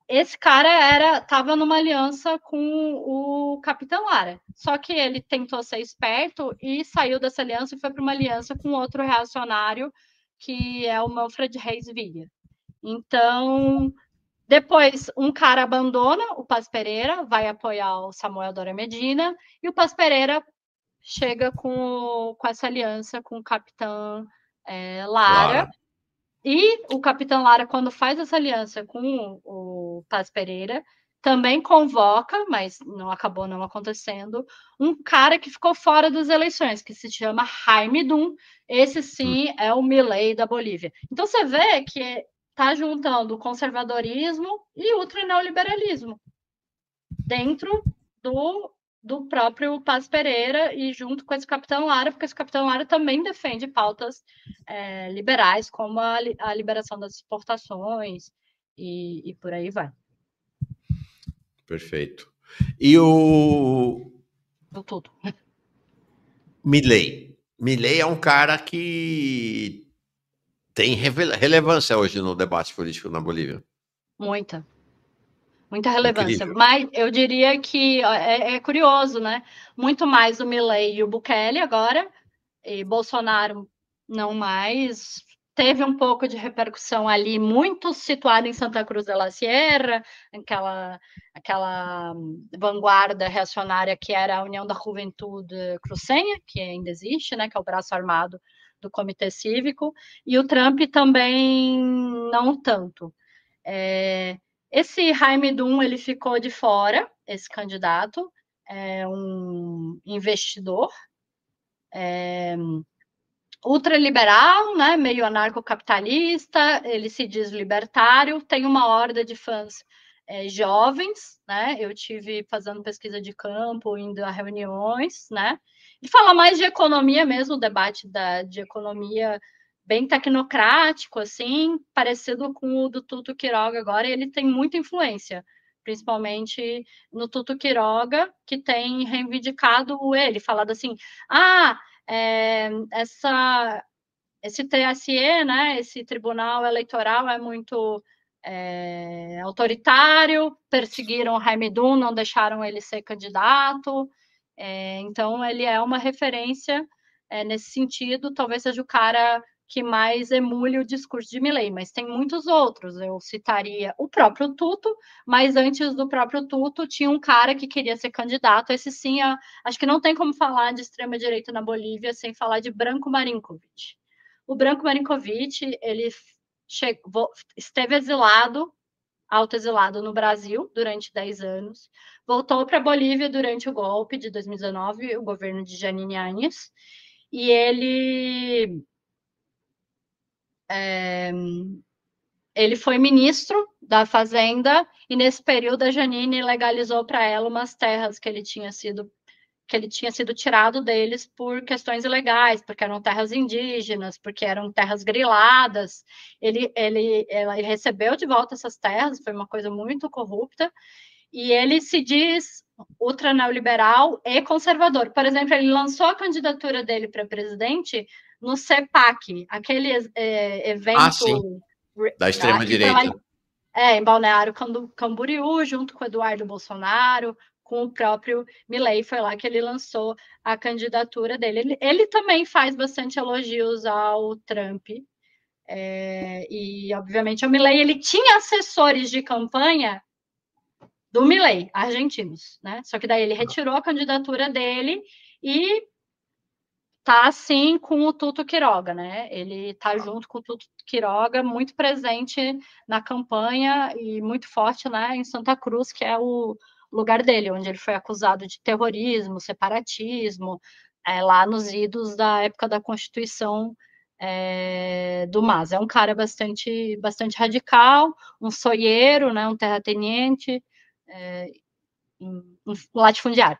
S2: Esse cara estava numa aliança com o Capitão Lara. Só que ele tentou ser esperto e saiu dessa aliança e foi para uma aliança com outro reacionário, que é o Manfred Reis Villa. Então, depois, um cara abandona o Paes Pereira, vai apoiar o Samuel Dória Medina, e o Paes Pereira chega com essa aliança com o Capitão Lara. E o Capitão Lara, quando faz essa aliança com o Paes Pereira, também convoca, mas não acabou não acontecendo, um cara que ficou fora das eleições, que se chama Jaime Dum. Esse sim é o Milei da Bolívia. Então você vê que está juntando o conservadorismo e o ultraneoliberalismo dentro do próprio Paes Pereira e junto com esse Capitão Lara, porque esse Capitão Lara também defende pautas liberais, como a liberação das exportações e por aí vai.
S1: Perfeito. E o
S2: tudo.
S1: Milei. Milei é um cara que tem relevância hoje no debate político na Bolívia.
S2: Muita relevância.
S1: Incrível.
S2: Mas eu diria que é curioso, né? Muito mais o Milei e o Bukele agora, e Bolsonaro não mais. Teve um pouco de repercussão ali, muito situado em Santa Cruz de la Sierra, aquela vanguarda reacionária que era a União da Juventude Crucenha, que ainda existe, né? Que é o braço armado do Comitê Cívico, e o Trump também não tanto. Esse Jaime Dum, ele ficou de fora, esse candidato, é um investidor, ultraliberal, né, meio anarcocapitalista, ele se diz libertário, tem uma horda de fãs jovens, né, eu tive fazendo pesquisa de campo, indo a reuniões, né, e fala mais de economia mesmo, o debate de economia bem tecnocrático, assim, parecido com o do Tuto Quiroga agora, e ele tem muita influência, principalmente no Tuto Quiroga, que tem reivindicado ele, falado assim, esse TSE, né, esse Tribunal Eleitoral é muito autoritário, perseguiram o Jaime Dum, não deixaram ele ser candidato, então ele é uma referência nesse sentido, talvez seja o cara que mais emule o discurso de Milei, mas tem muitos outros. Eu citaria o próprio Tuto, mas antes do próprio Tuto tinha um cara que queria ser candidato. Esse sim, acho que não tem como falar de extrema-direita na Bolívia sem falar de Branco Marinkovic. O Branco Marinkovic, ele esteve autoexilado no Brasil durante 10 anos, voltou para a Bolívia durante o golpe de 2019, o governo de Janine Áñez, e ele foi ministro da Fazenda e nesse período a Janine legalizou para ela umas terras que ele tinha sido tirado deles por questões ilegais, porque eram terras indígenas, porque eram terras griladas. Ele recebeu de volta essas terras, foi uma coisa muito corrupta, e ele se diz ultra neoliberal e conservador. Por exemplo, ele lançou a candidatura dele para presidente no CEPAC, aquele evento
S1: da extrema-direita.
S2: em Balneário Camboriú, junto com o Eduardo Bolsonaro, com o próprio Milei, foi lá que ele lançou a candidatura dele. Ele também faz bastante elogios ao Trump, e, obviamente, o Milei, ele tinha assessores de campanha do Milei, argentinos, né? Só que daí ele retirou a candidatura dele e tá assim com o Tuto Quiroga, né? Ele tá junto com o Tuto Quiroga, muito presente na campanha e muito forte, né, em Santa Cruz, que é o lugar dele, onde ele foi acusado de terrorismo, separatismo, lá nos idos da época da Constituição do MAS. É um cara bastante radical, um soieiro, né, um terrateniente, um latifundiário.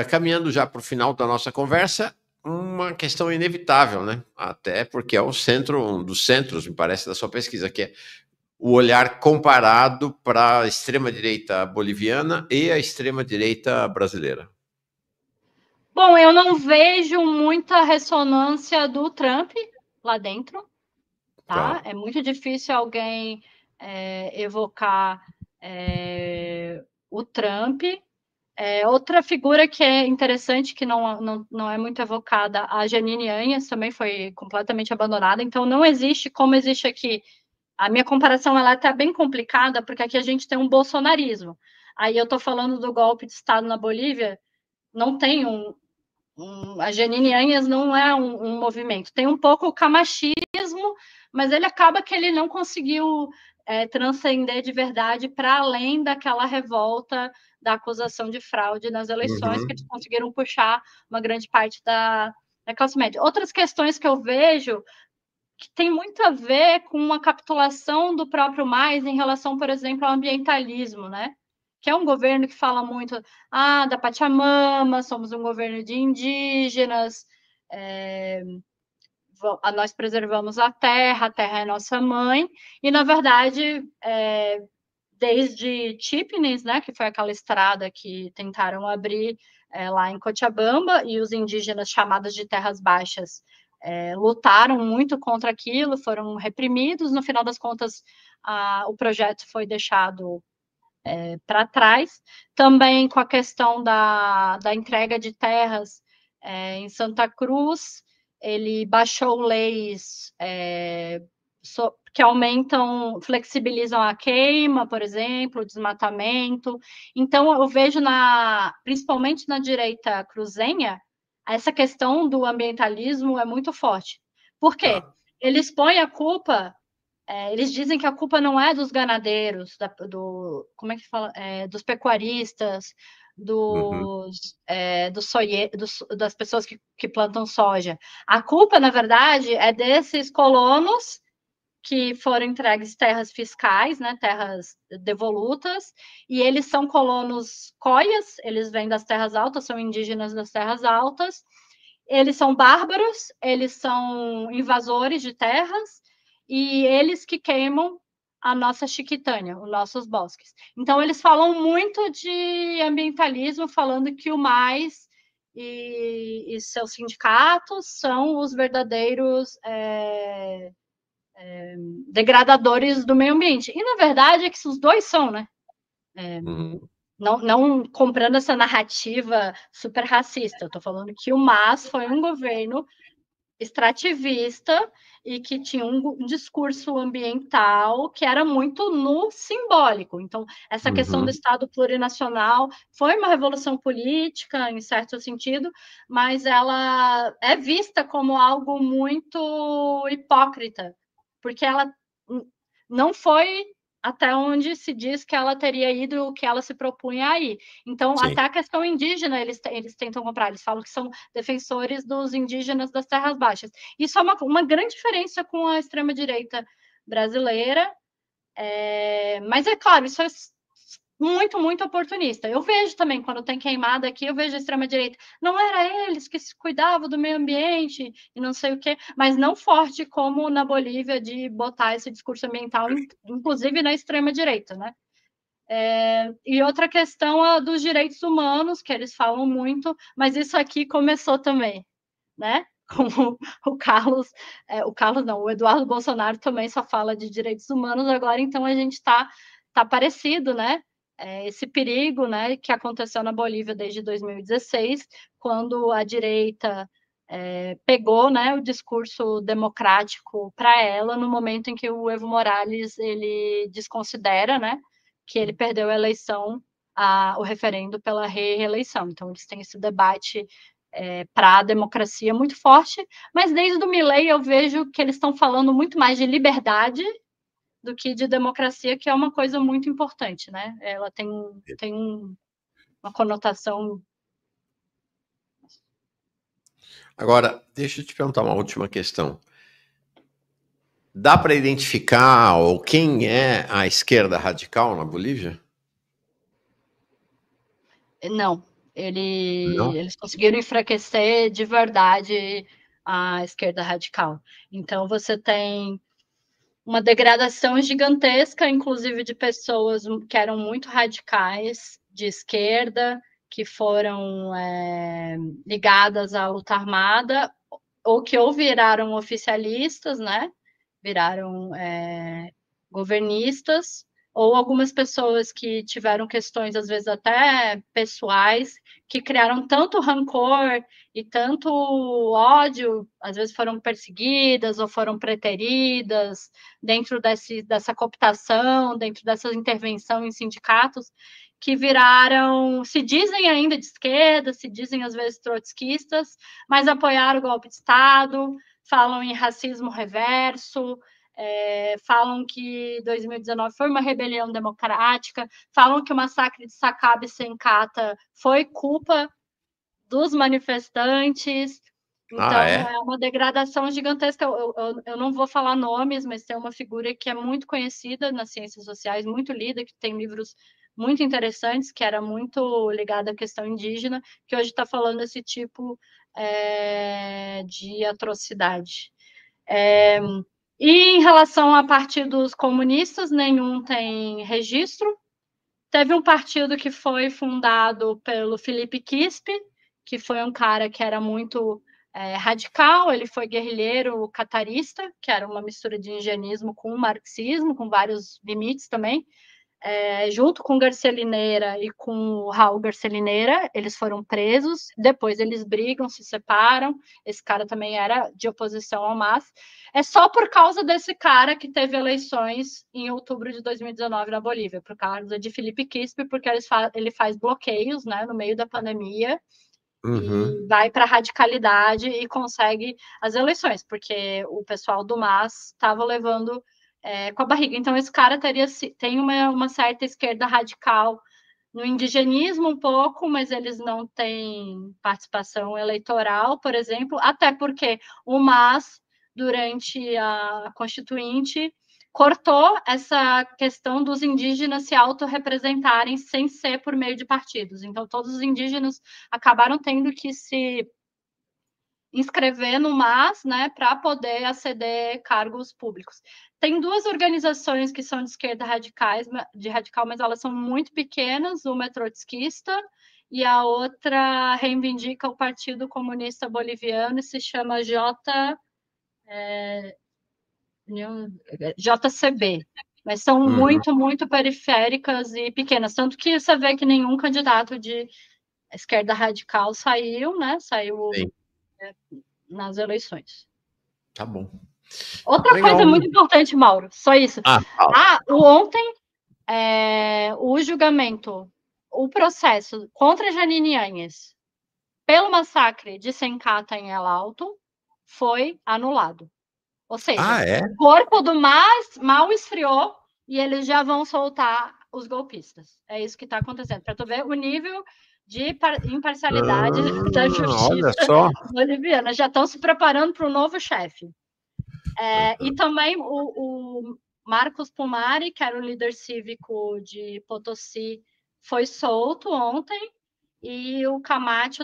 S1: Caminhando já para o final da nossa conversa, uma questão inevitável, né? Até porque é o centro, um dos centros, me parece, da sua pesquisa, que é o olhar comparado para a extrema-direita boliviana e a extrema-direita brasileira.
S2: Bom, eu não vejo muita ressonância do Trump lá dentro, tá? É muito difícil alguém evocar o Trump. Outra figura que é interessante, que não é muito evocada, a Jeanine Áñez também foi completamente abandonada, então não existe como existe aqui. A minha comparação ela é até bem complicada, porque aqui a gente tem um bolsonarismo. Aí eu estou falando do golpe de Estado na Bolívia, não tem a Jeanine Áñez não é um movimento. Tem um pouco o camachismo, mas ele acaba que ele não conseguiu transcender de verdade para além daquela revolta da acusação de fraude nas eleições, que eles conseguiram puxar uma grande parte da classe média. Outras questões que eu vejo que tem muito a ver com uma capitulação do próprio MAS em relação, por exemplo, ao ambientalismo, né? Que é um governo que fala muito da Pachamama, somos um governo de indígenas, nós preservamos a terra é nossa mãe, e, na verdade, desde Chipnis, né, que foi aquela estrada que tentaram abrir lá em Cochabamba, e os indígenas chamados de terras baixas lutaram muito contra aquilo, foram reprimidos, no final das contas o projeto foi deixado para trás, também com a questão da entrega de terras em Santa Cruz, ele baixou leis que aumentam, flexibilizam a queima, por exemplo, o desmatamento. Então, eu vejo, principalmente na direita cruzenha, essa questão do ambientalismo é muito forte. Por quê? Eles põem a culpa, eles dizem que a culpa não é dos ganadeiros, como é que fala? Dos pecuaristas, das pessoas que plantam soja. A culpa, na verdade, é desses colonos que foram entregues terras fiscais, né, terras devolutas, e eles são colonos coias, eles vêm das terras altas, são indígenas das terras altas, eles são bárbaros, eles são invasores de terras, e eles que queimam a nossa Chiquitânia, os nossos bosques. Então, eles falam muito de ambientalismo, falando que o MAS e seus sindicatos são os verdadeiros degradadores do meio ambiente. E, na verdade, é que os dois são, né? Não comprando essa narrativa super racista. Eu estou falando que o MAS foi um governo extrativista e que tinha um discurso ambiental que era muito no simbólico. Então, essa questão do Estado plurinacional foi uma revolução política, em certo sentido, mas ela é vista como algo muito hipócrita, porque ela não foi até onde se diz que ela teria ido, o que ela se propunha a ir. Então, até a questão indígena, eles tentam comprar, eles falam que são defensores dos indígenas das terras baixas. Isso é uma grande diferença com a extrema-direita brasileira, mas é claro, isso é muito, muito oportunista. Eu vejo também, quando tem queimada aqui, eu vejo a extrema-direita. Não era eles que se cuidavam do meio ambiente e não sei o quê, mas não forte como na Bolívia de botar esse discurso ambiental, inclusive na extrema-direita, né? E outra questão é dos direitos humanos, que eles falam muito, mas isso aqui começou também, né? o Eduardo Bolsonaro também só fala de direitos humanos agora, então a gente tá parecido, né? Esse perigo, né, que aconteceu na Bolívia desde 2016, quando a direita pegou, né, o discurso democrático para ela, no momento em que o Evo Morales ele desconsidera, né, que ele perdeu a eleição, o referendo pela reeleição. Então, eles têm esse debate para a democracia muito forte, mas desde o Milei eu vejo que eles estão falando muito mais de liberdade do que de democracia, que é uma coisa muito importante, né? Ela tem uma conotação.
S1: Agora, deixa eu te perguntar uma última questão. Dá para identificar ou quem é a esquerda radical na Bolívia?
S2: Não,
S1: Não?
S2: eles conseguiram enfraquecer de verdade a esquerda radical. Então, você tem uma degradação gigantesca, inclusive de pessoas que eram muito radicais de esquerda, que foram ligadas à luta armada, ou que viraram oficialistas, né? Viraram governistas, ou algumas pessoas que tiveram questões, às vezes até pessoais, que criaram tanto rancor e tanto ódio, às vezes foram perseguidas ou foram preteridas dentro dessa cooptação, dentro dessa intervenção em sindicatos, que viraram, se dizem ainda de esquerda, se dizem às vezes trotskistas, mas apoiaram o golpe de Estado, falam em racismo reverso, falam que 2019 foi uma rebelião democrática, falam que o massacre de Sacaba e Sencata foi culpa dos manifestantes. Então, é uma degradação gigantesca. Eu não vou falar nomes, mas tem uma figura que é muito conhecida nas ciências sociais, muito lida, que tem livros muito interessantes, que era muito ligada à questão indígena, que hoje está falando esse tipo de atrocidade. E em relação a partidos comunistas, nenhum tem registro. Teve um partido que foi fundado pelo Felipe Quispe, que foi um cara que era muito radical, ele foi guerrilheiro catarista, que era uma mistura de indianismo com marxismo, com vários limites também. Junto com Garcia Lineira e com o Raul Garcia Lineira, eles foram presos, depois eles brigam, se separam, esse cara também era de oposição ao MAS. É só por causa desse cara que teve eleições em outubro de 2019 na Bolívia, por causa de Felipe Quispe, porque ele faz bloqueios, né, no meio da pandemia, e vai para a radicalidade e consegue as eleições, porque o pessoal do MAS estava levando com a barriga. Então, esse cara tem uma certa esquerda radical no indigenismo um pouco, mas eles não têm participação eleitoral, por exemplo, até porque o MAS, durante a Constituinte, cortou essa questão dos indígenas se autorrepresentarem sem ser por meio de partidos. Então, todos os indígenas acabaram tendo que se inscrever no MAS, né, para poder aceder cargos públicos. Tem duas organizações que são de esquerda radical, mas elas são muito pequenas, uma é trotskista e a outra reivindica o Partido Comunista Boliviano e se chama JCB. Mas são muito, muito periféricas e pequenas, tanto que você vê que nenhum candidato de esquerda radical saiu, né? Saiu nas eleições.
S1: Tá bom.
S2: Outra coisa muito importante, Mauro, só isso. Ontem, o julgamento, o processo contra Janine Áñez pelo massacre de Sencata em El Alto foi anulado. Ou seja, o corpo do MAS mal esfriou e eles já vão soltar os golpistas. É isso que está acontecendo. Para tu ver o nível de imparcialidade da justiça boliviana. Já estão se preparando para o novo chefe. E também o Marcos Pumari, que era o líder cívico de Potosí, foi solto ontem, e o Camacho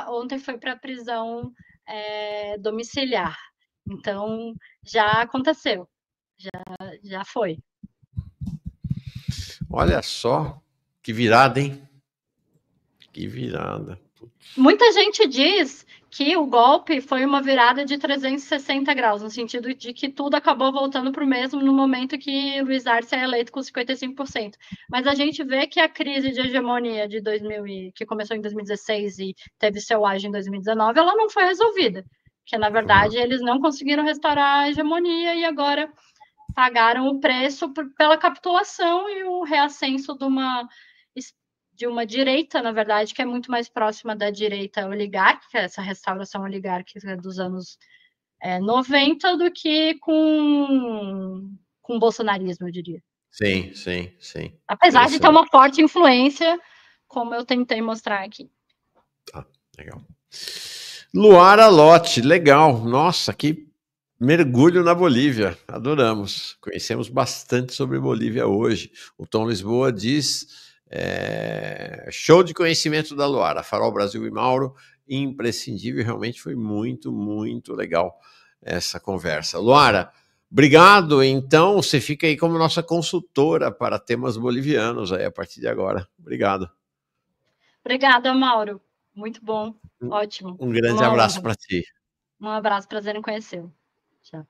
S2: ontem foi para a prisão domiciliar. Então, já aconteceu, já foi.
S1: Olha só, que virada, hein? Que virada.
S2: Muita gente diz aqui o golpe foi uma virada de 360 graus, no sentido de que tudo acabou voltando para o mesmo no momento que Luiz Arce é eleito com 55%. Mas a gente vê que a crise de hegemonia de 2000 que começou em 2016 e teve seu auge em 2019, ela não foi resolvida. Porque, na verdade, eles não conseguiram restaurar a hegemonia e agora pagaram o preço pela capitulação e o reascenso de uma direita, na verdade, que é muito mais próxima da direita oligárquica, essa restauração oligárquica dos anos 90, do que com o bolsonarismo, eu diria.
S1: Sim, sim, sim.
S2: Apesar de ter uma forte influência, como eu tentei mostrar aqui.
S1: Tá, legal. Luara Lott, legal. Nossa, que mergulho na Bolívia. Adoramos. Conhecemos bastante sobre Bolívia hoje. O Tom Lisboa diz... show de conhecimento da Luara, Farol Brasil e Mauro, imprescindível, realmente foi muito, muito legal essa conversa. Luara, obrigado, então você fica aí como nossa consultora para temas bolivianos aí a partir de agora. Obrigado.
S2: Obrigada, Mauro. Muito bom, ótimo.
S1: Um grande abraço para ti.
S2: Um abraço, prazer em conhecê-lo. Tchau.